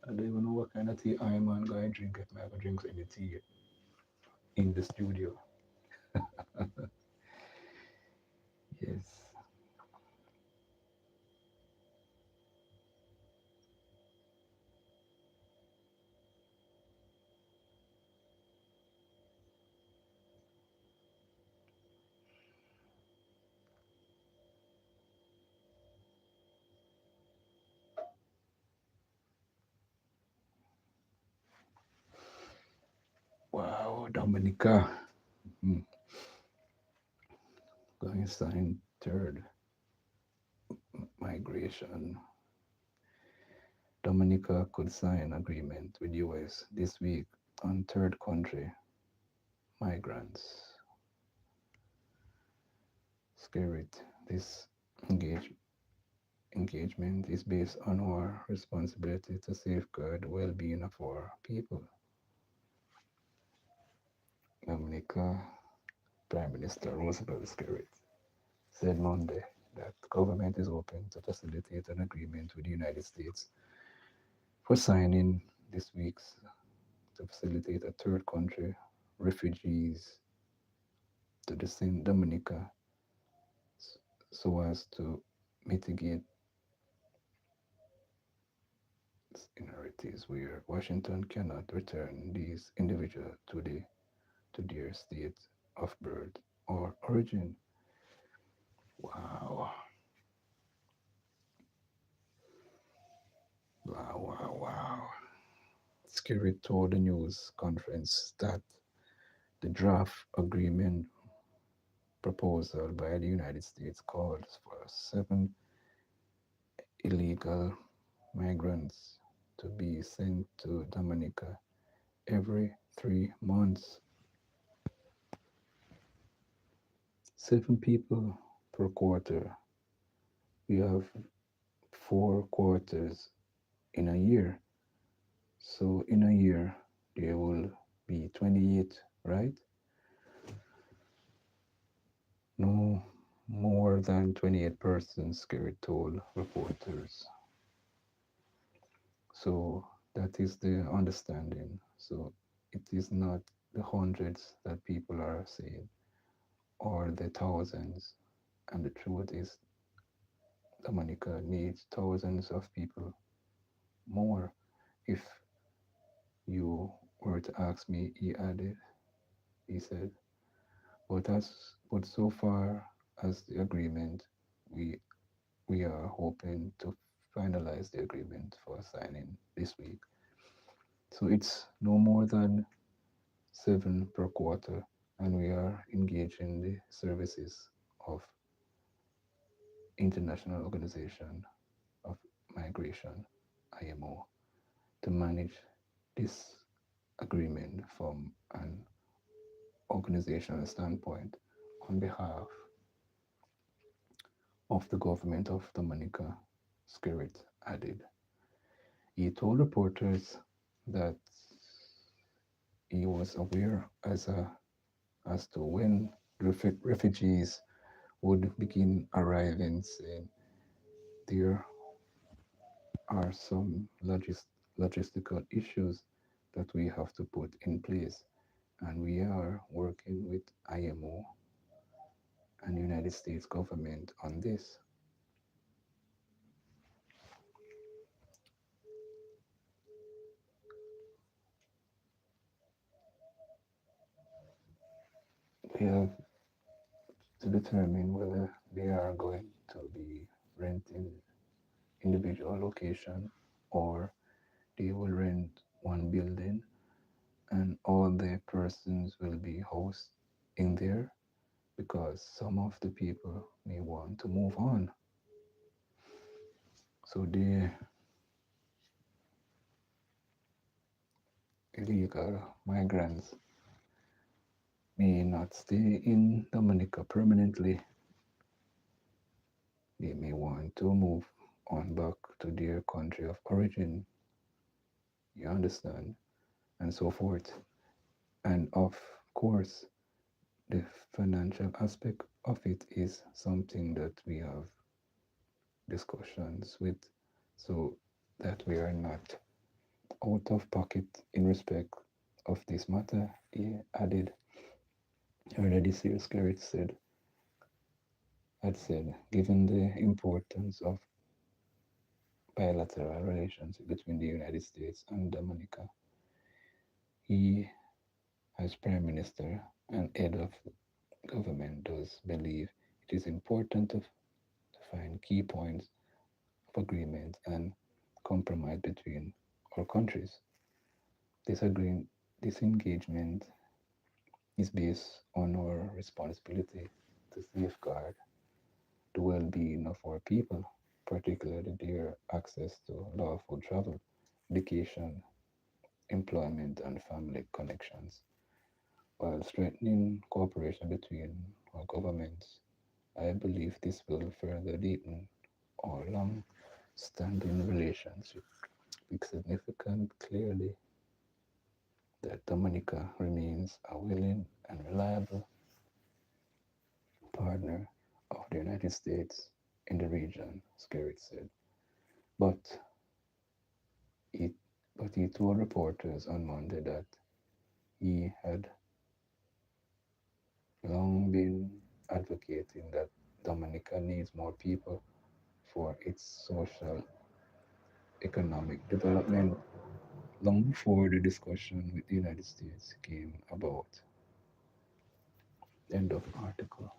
I don't even know what kind of tea I am on going to drink if I ever drink any tea in the studio. Yes. Wow, Dominica. Hmm. Going to sign third migration. Dominica could sign agreement with US this week on third country migrants. Spirit. This engage, engagement is based on our responsibility to safeguard the well-being of our people. Dominica Prime Minister Roosevelt Skerrit said Monday that the government is open to facilitate an agreement with the United States for signing this week's to facilitate a third country refugees to the Saint Dominica so as to mitigate scenarios where Washington cannot return these individuals to their state of birth or origin. Wow, wow, wow, wow. Scary told the news conference that the draft agreement proposal by the United States calls for 7 illegal migrants to be sent to Dominica every 3 months. 7 people per quarter. We have 4 quarters in a year. So in a year, there will be 28, right? No more than 28 persons, Gary told reporters. So that is the understanding. So it is not the hundreds that people are saying or the thousands. And the truth is, Dominica needs thousands of people more. If you were to ask me, he added, he said, but so far as the agreement, we we are hoping to finalize the agreement for signing this week. So it's no more than 7 per quarter, and we are engaging the services of International Organization of Migration, IMO, to manage this agreement from an organizational standpoint on behalf of the government of Dominica, Spirit added. He told reporters that he was aware as to when refugees would begin arriving, saying there are some logistical issues that we have to put in place, and we are working with IMO and United States government on this. We have to determine whether they are going to be renting individual location or they will rent one building and all the persons will be housed in there because some of the people may want to move on. So the illegal migrants may not stay in Dominica permanently. They may want to move on back to their country of origin, you understand, and so forth. And of course, the financial aspect of it is something that we have discussions with so that we are not out of pocket in respect of this matter. He added earlier this year, Skerrit said, given the importance of bilateral relations between the United States and Dominica, he, as Prime Minister and head of government, does believe it is important to find key points of agreement and compromise between our countries. This, this engagement is based on our responsibility to safeguard the well-being of our people, particularly their access to lawful travel, education, employment, and family connections, while strengthening cooperation between our governments. I believe this will further deepen our long-standing relationship. It's significant clearly that Dominica remains a willing and reliable partner of the United States in the region, Skerrit said. But he, but he told reporters on Monday that he had long been advocating that Dominica needs more people for its social economic development long before the discussion with the United States came about. End of article.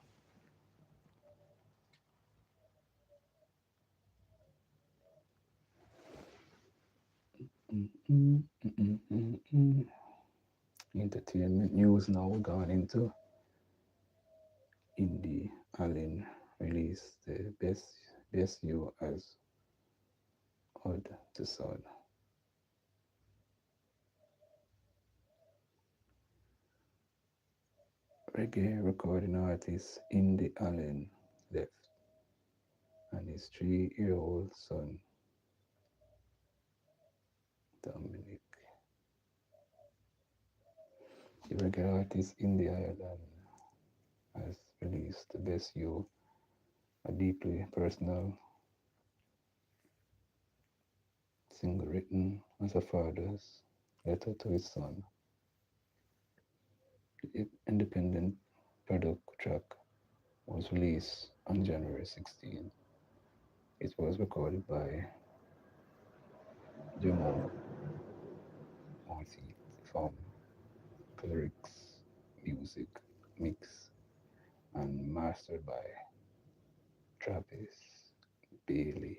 Entertainment news now gone into Indie Allen released the best you as Odd to Sod. Reggae recording artist Indie Allen left and his 3-year-old son Dominic. The reggae artist Indie Allen has released the best you, a deeply personal single written as a father's letter to his son. The independent product track was released on January 16. It was recorded by Jamal Marty from Clerics Music Mix and mastered by Travis Bailey.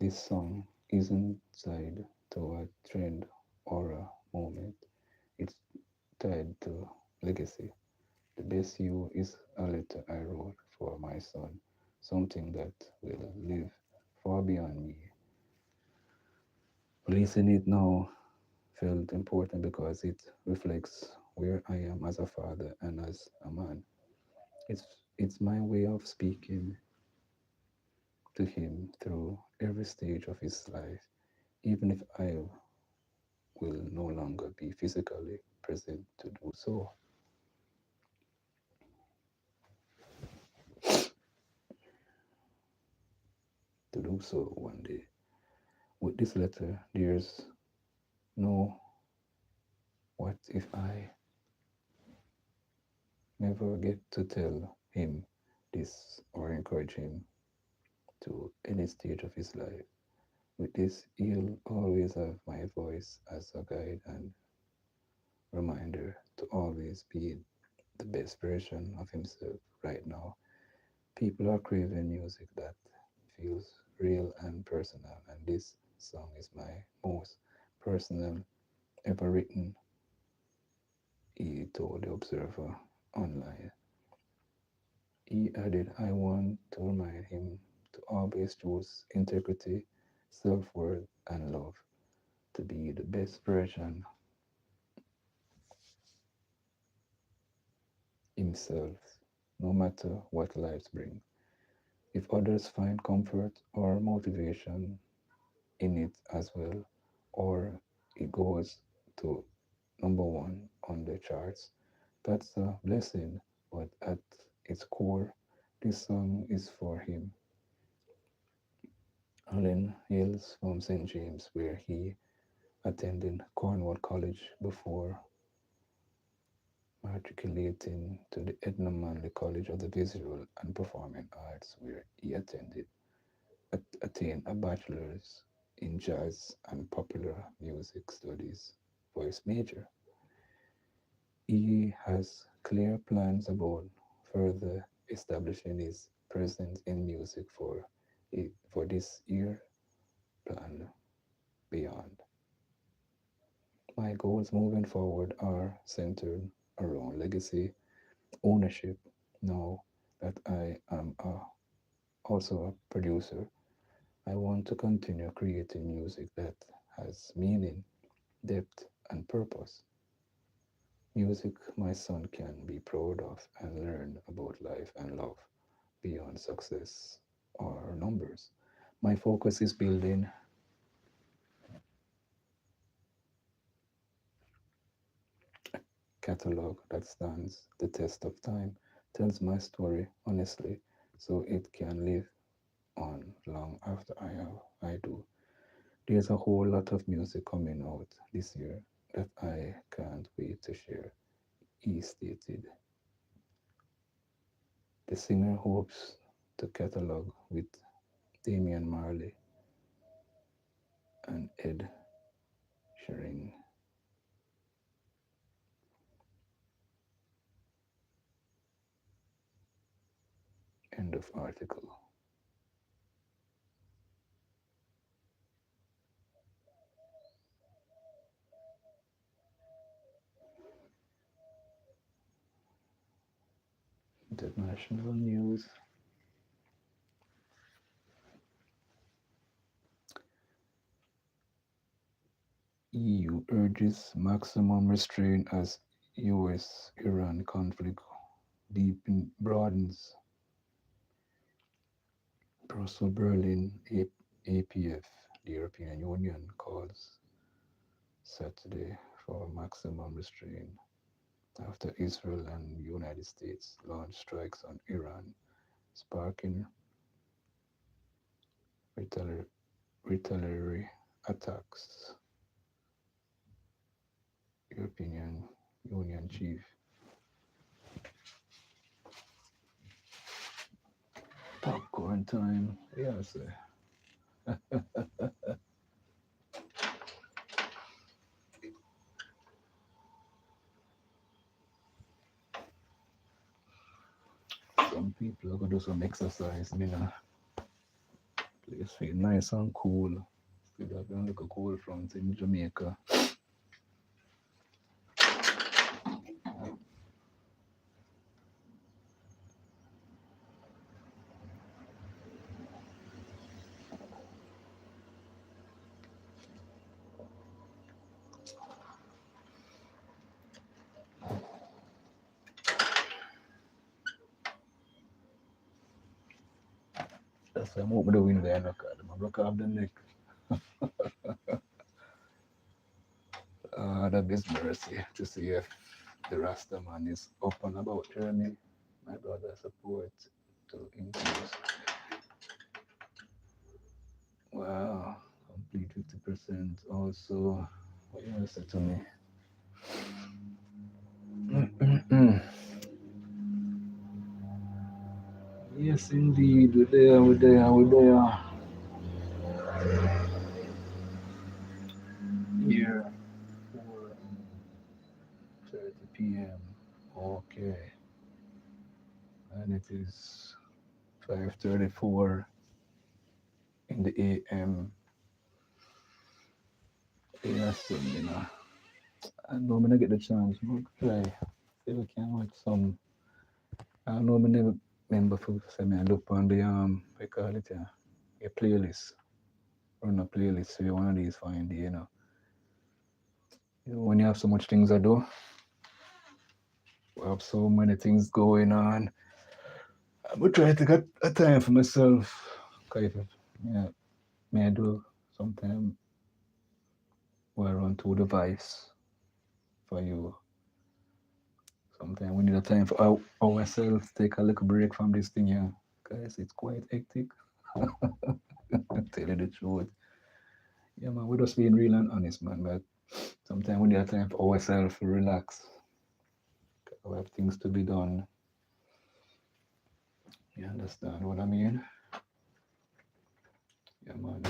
This song isn't tied to a trend or a moment, it's tied to legacy. The best you is a letter I wrote for my son, something that will live far beyond me. Releasing it now felt important because it reflects where I am as a father and as a man. It's, it's my way of speaking to him through every stage of his life, even if I will no longer be physically present to do so. to do so one day. With this letter, there's no what if I never get to tell him this or encourage him to any stage of his life. With this, he'll always have my voice as a guide and reminder to always be the best version of himself right now. People are craving music that feels real and personal, and this song is my most personal ever written, he told the Observer online. He added, I want to remind him to always choose integrity, self worth, and love to be the best version himself, no matter what lives bring. If others find comfort or motivation in it as well, or it goes to number one on the charts, that's a blessing. But at its core, this song is for him. Allen hails from St. James, where he attended Cornwall College before matriculating to the Edna Manley College of the Visual and Performing Arts, where he attained a bachelor's in jazz and popular music studies for his major. He has clear plans about further establishing his presence in music for this year and beyond. My goals moving forward are centered around legacy, ownership. Now that I am also a producer, I want to continue creating music that has meaning, depth, and purpose. Music my son can be proud of and learn about life and love beyond success or numbers. My focus is building catalog that stands the test of time, tells my story honestly, so it can live on long after I do. There's a whole lot of music coming out this year that I can't wait to share. He stated. The singer hopes to catalog with Damian Marley and Ed Sheeran. End of article. International news. EU urges maximum restraint as US Iran conflict broadens. Brussels, Berlin, APF, the European Union calls Saturday for maximum restraint after Israel and the United States launched strikes on Iran, sparking retaliatory attacks. European Union chief popcorn time. Yes, some people are gonna do some exercise. Me know, place feel nice and cool. Still have a little cool front in Jamaica. That's why I'm open the window and look at them. I broke off the neck. That is mercy to see if the Rasta man is up and about journey. My brother support to increase Wow, complete 50%. Also, what you want to say to me? Yes, indeed. We're there, we're there, we're there. Here, 4:30 p.m. Okay. And it is 5:34 in the AM. Yes, you know. I know I'm gonna get the chance. We'll try. See if we can watch some. I know I never remember for say me I look on the we call it a playlist. Run a playlist. So you one of these find the, when you have so much things to do, we have so many things going on. I'm gonna try to get a time for myself. Cause if, yeah, may I do sometime where I run to the device for you. Sometimes we need a time for ourselves, take a little break from this thing here. Guys, it's quite hectic. Tell you the truth. Yeah, man, we're just being real and honest, man. But sometimes we need a time for ourselves to relax. We have things to be done. You understand what I mean? Yeah, man.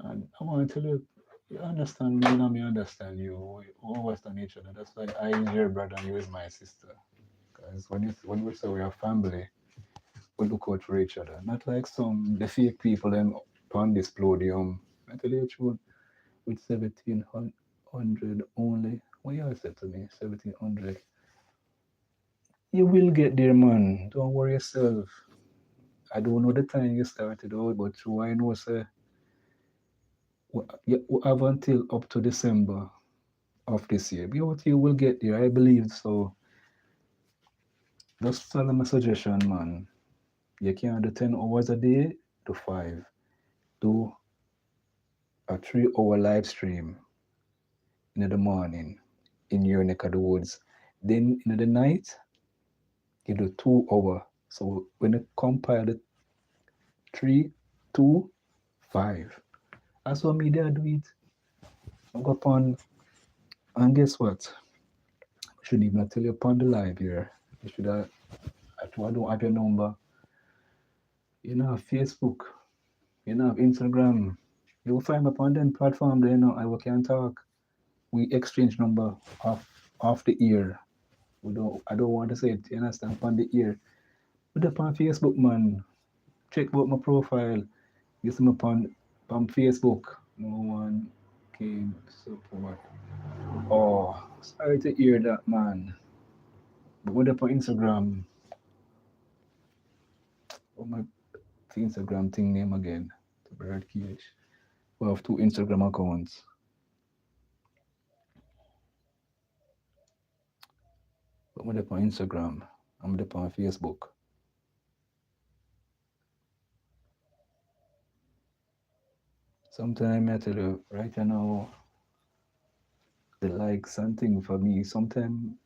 And I want to tell you, you understand me, and me understand you. We understand each other. That's why I is your brother and you is my sister. Because when we say we are family, we look out for each other. Not like some the fake people them on this podium. I tell you the truth, with 1700 only. What you said to me? 1700. You will get there, man. Don't worry yourself. I don't know the time you started out, but true I know, sir. You have until up to December of this year. But you will get there, I believe so. Just follow my suggestion, man. You can do 10 hours a day to 5. Do a 3 hour live stream in the morning in your neck of the woods. Then in the night, you do 2 hour. So when you compile the 3, 2, 5, that's what media do it. I go upon and guess what? I shouldn't even tell you upon the live here. You should have I don't have your number. You know Facebook, you know Instagram. You will find me upon them platform there, I we can talk. We exchange number off the ear. I don't want to say it, you understand, upon the ear. Put up on Facebook, man. Check out my profile. You see me upon Facebook. No one came support. Oh, sorry to hear that, man. But what up on Instagram? What my Instagram thing name again? The Bird Cage. We have 2 Instagram accounts. But what up on Instagram? I'm up on Facebook. Sometimes I tell you, right now, the likes and thing for me, sometimes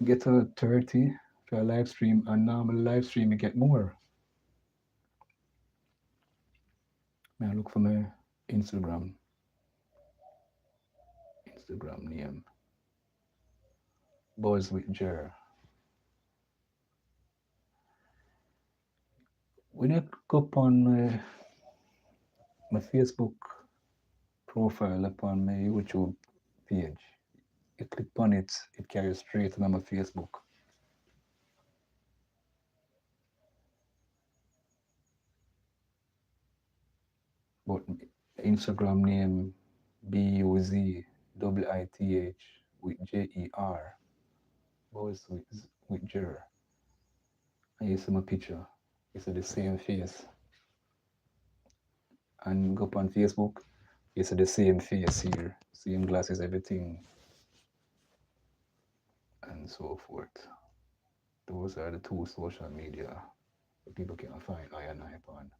get a 30 for a live stream, and normal live stream you get more. May I look for my Instagram Instagram name. Buzz with Jer. When you go upon my Facebook profile upon my YouTube page, you click on it, it carries straight to my Facebook. But Instagram name BUZWITH with JER. Buzz with Jer. And you see my picture. You see the same face. And go up on Facebook, you see the same face here, same glasses, everything, and so forth. Those are the 2 social media that people can find I and I upon.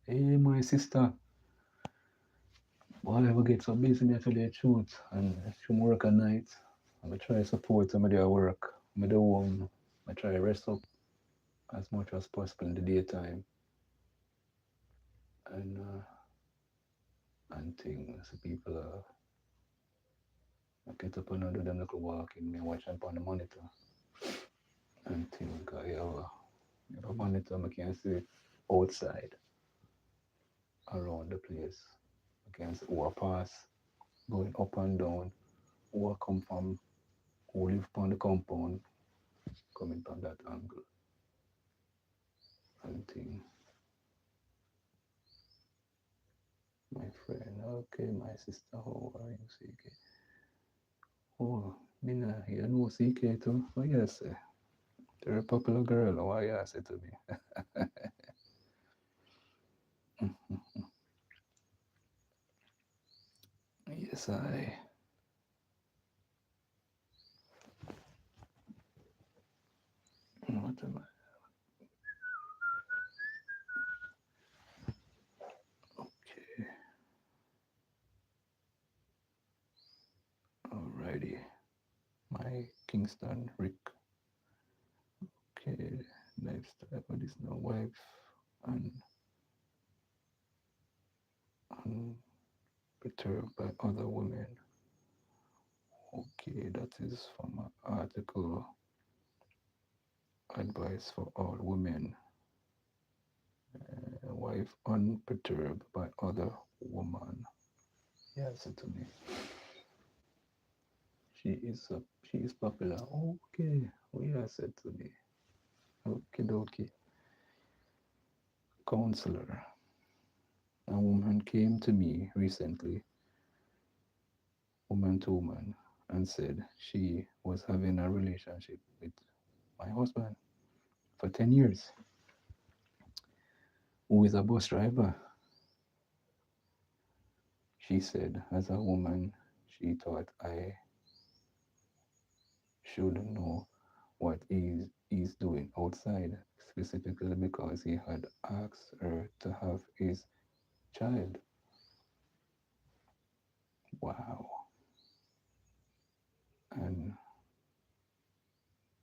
Hey, my sister, boy, I ever get so busy, me I tell you the truth, and she work at night. I'm try support some of their work. I'm do home. I try rest up. as much as possible in the daytime and things. People I get up and do them little walking, me watch them on the monitor and think I have a monitor I can see outside around the place. I can see who I pass going up and down, who I come from, who live on the compound, coming from that angle and think, my friend, okay, my sister, how are you, CK? Oh, me nah, you know CK too? Oh yes, they're a popular girl, why you say to me? Yes, what am I? Okay, alrighty. My Kingston Rick. Okay, lifestyle, but it's no wife and unperturbed by other women. Okay, that is from an article, advice for all women. Wife unperturbed by other woman. Yes, to me. She is popular. Okay, oh yes, to me. Okay, dokie. Counselor. A woman came to me recently, woman to woman, and said she was having a relationship with my husband for 10 years, who is a bus driver. She said, as a woman, she thought I should know what he's doing outside, specifically because he had asked her to have his child. Wow. And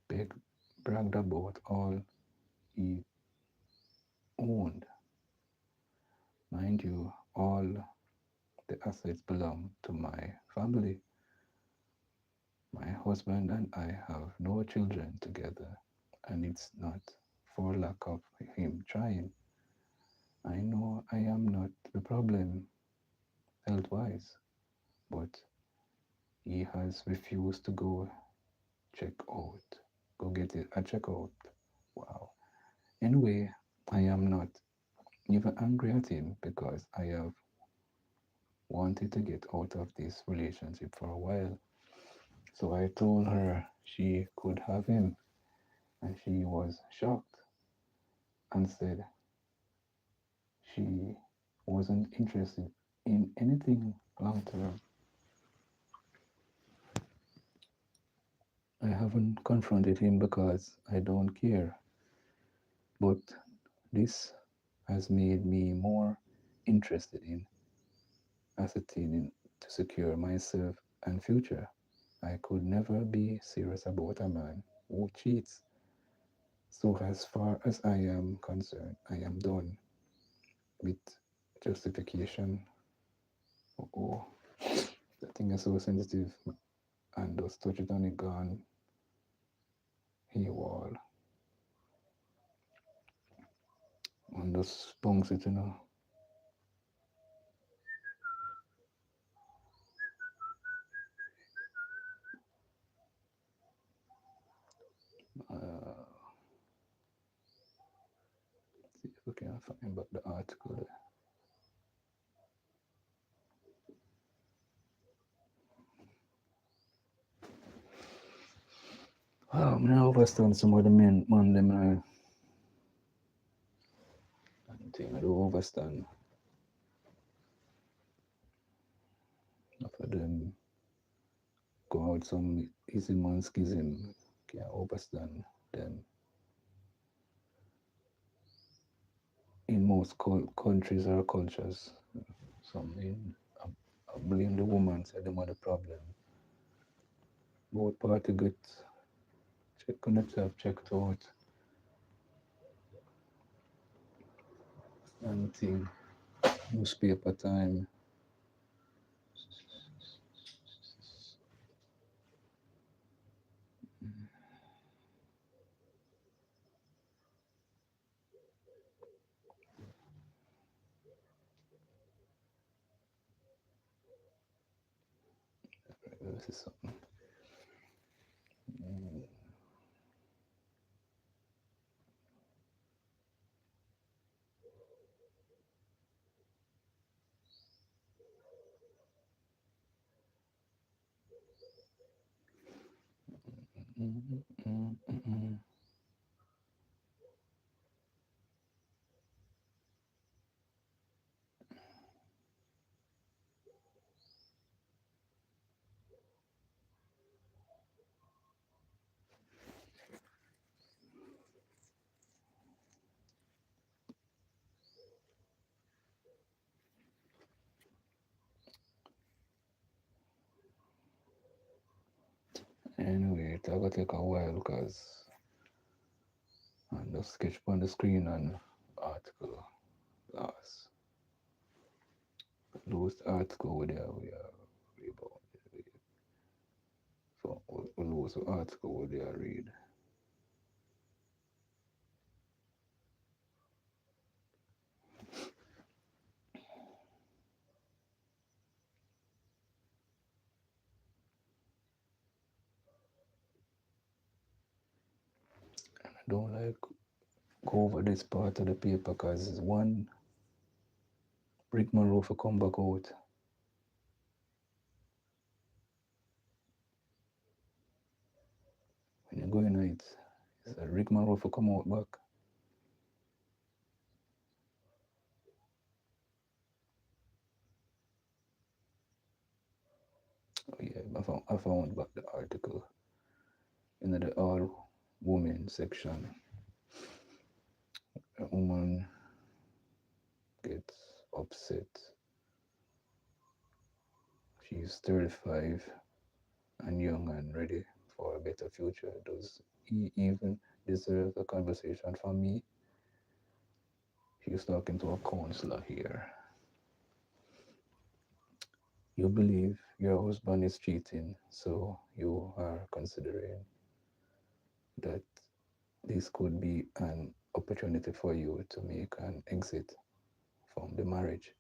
big bragged about all he owned. Mind you, all the assets belong to my family. My husband and I have no children together, and it's not for lack of him trying. I know I am not the problem health wise, but he has refused to go check out, go get it a check out. Wow. Anyway, I am not even angry at him because I have wanted to get out of this relationship for a while. So I told her she could have him, and she was shocked and said she wasn't interested in anything long term. I haven't confronted him because I don't care, but this has made me more interested in ascertaining to secure myself and future. I could never be serious about a man who cheats. So, as far as I am concerned, I am done with justification. Oh, that thing is so sensitive and just touch it on it gone. He wall and just bounce it, you know. Uh, see if we can find back the article there. Wow, I'm now overstand some of the men, man, them, I think I do overstand. Enough of them go out some easy man schism, can't overstand them. In most countries or cultures, some in, I blame the woman, say them are the problem. Both party get check on themselves, checked out, anything, newspaper time. This is something. Anyway, it's gonna take a while because I just sketch on the screen and article last. Lose article with we are about so we lose article with read. I don't like go over this part of the paper because one rigmarole for come back out. When you go in it, it's a rigmarole for come out back. Oh yeah, I found back the article in the all women section. A woman gets upset. She's 35 and young and ready for a better future. Does he even deserve a conversation from me? She's talking to a counselor here. You believe your husband is cheating, so you are considering that this could be an opportunity for you to make an exit from the marriage,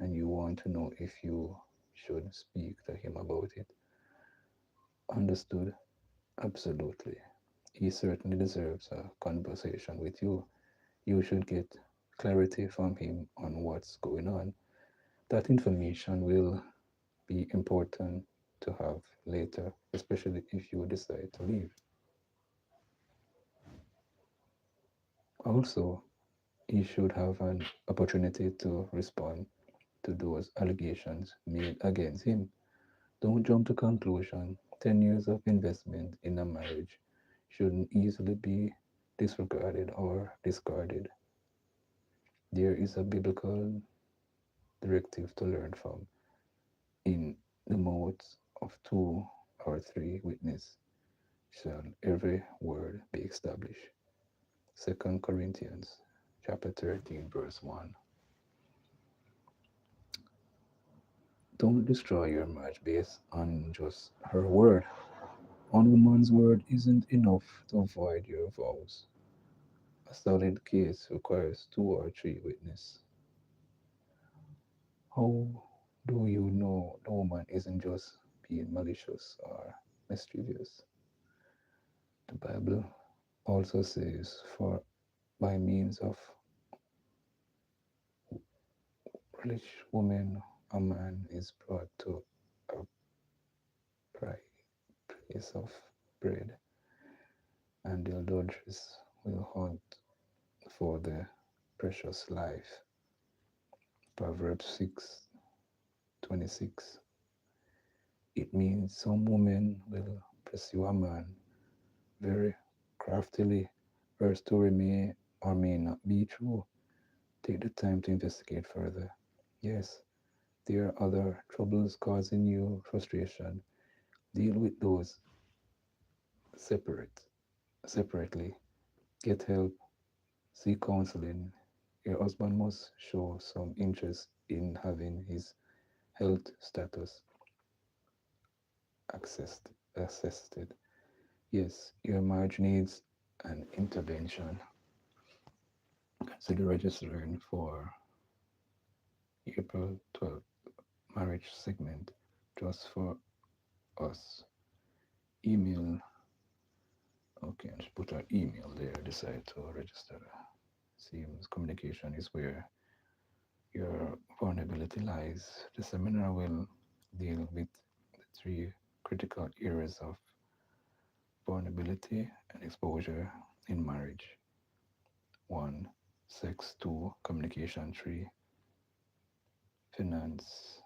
and you want to know if you should speak to him about it. Understood? Absolutely. He certainly deserves a conversation with you. You should get clarity from him on what's going on. That information will be important to have later, especially if you decide to leave. Also, he should have an opportunity to respond to those allegations made against him. Don't jump to conclusion. 10 years of investment in a marriage shouldn't easily be disregarded or discarded. There is a biblical directive to learn from. In the mouths of two or three witnesses shall every word be established. 2 Corinthians chapter 13, verse 1. Don't destroy your marriage based on just her word. One woman's word isn't enough to void your vows. A solid case requires two or three witnesses. How do you know the woman isn't just being malicious or mischievous? The Bible also says, for by means of rich woman, a man is brought to a place of bread, and the adulteress will hunt for the precious life. Proverbs 6:26. It means some women will pursue a man very craftily. Her story may or may not be true. Take the time to investigate further. Yes, there are other troubles causing you frustration. Deal with those separately. Get help, seek counseling. Your husband must show some interest in having his health status assessed. assessed. Yes, your marriage needs an intervention. Consider registering for April 12th marriage segment just for us. Email, okay, and just put our email there, decide to register. Seems communication is where your vulnerability lies. The seminar will deal with the three critical areas of vulnerability and exposure in marriage. One, sex. Two, communication. Three, finance.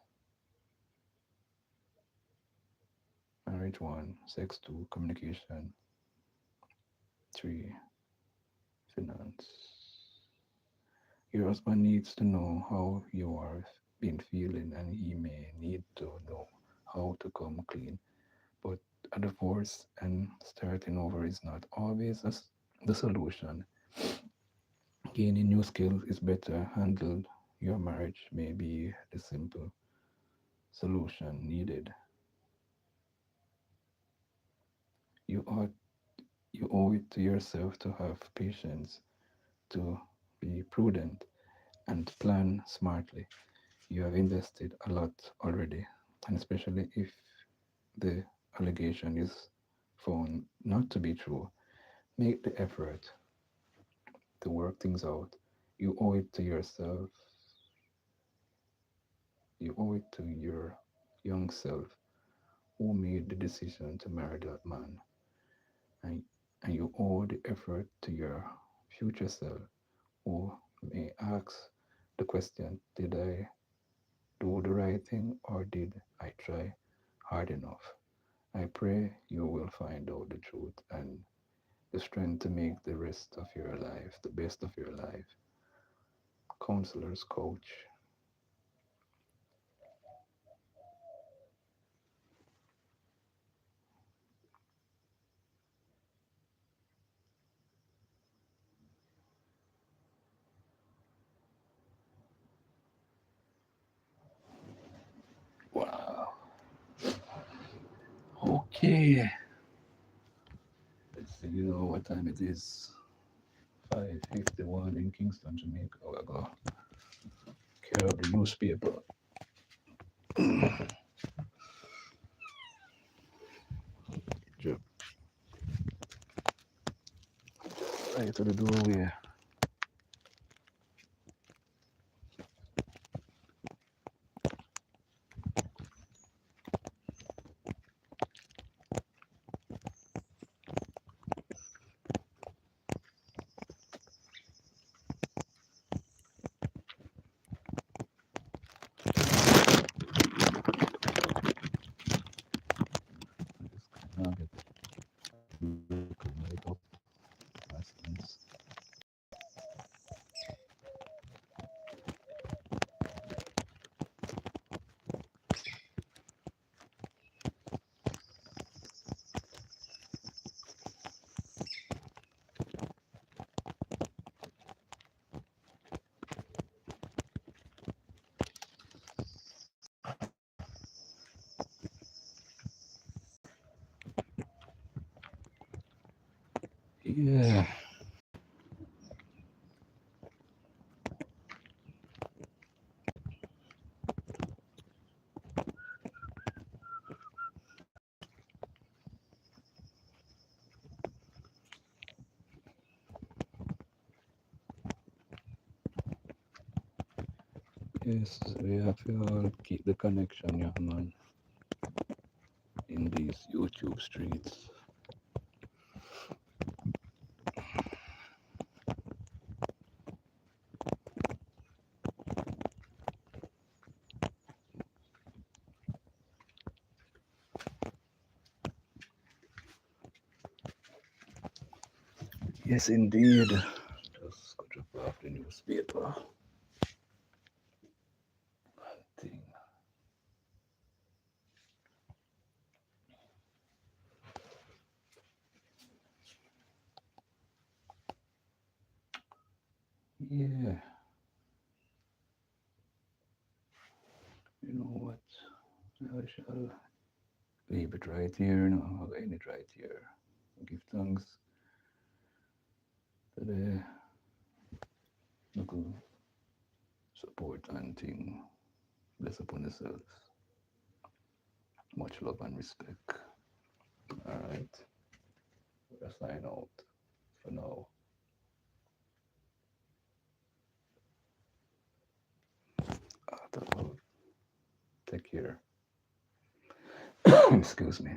Marriage. One, sex. Two, communication. Three, finance. Your husband needs to know how you are been feeling, and he may need to know how to come clean. But a divorce and starting over is not always the solution. Gaining new skills is better handled. Your marriage may be the simple solution needed. You ought you owe it to yourself to have patience, to be prudent, and plan smartly. You have invested a lot already, and especially if the allegation is found not to be true, make the effort to work things out. You owe it to yourself, you owe it to your young self who made the decision to marry that man. And, and you owe the effort to your future self who may ask the question, did I do the right thing or did I try hard enough? I pray you will find out the truth and the strength to make the rest of your life the best of your life. Counselors, coach. Wow. Okay. Let's see, you know what time it is. 5:51 in Kingston, Jamaica. We'll go carry out the newspaper. Drip right to the doorway. Just can't get it up. License. Yeah. Yes, we have to all keep the connection, yeah, man, in these YouTube streets. Yes, indeed. Just go drop off the newspaper. Thing. Yeah. You know what? I shall leave it right here. No, I'll end it right here. Give thanks to the local support and thing. Bless upon yourselves. Much love and respect. Alright. We'll sign out for now. Take care. Excuse me.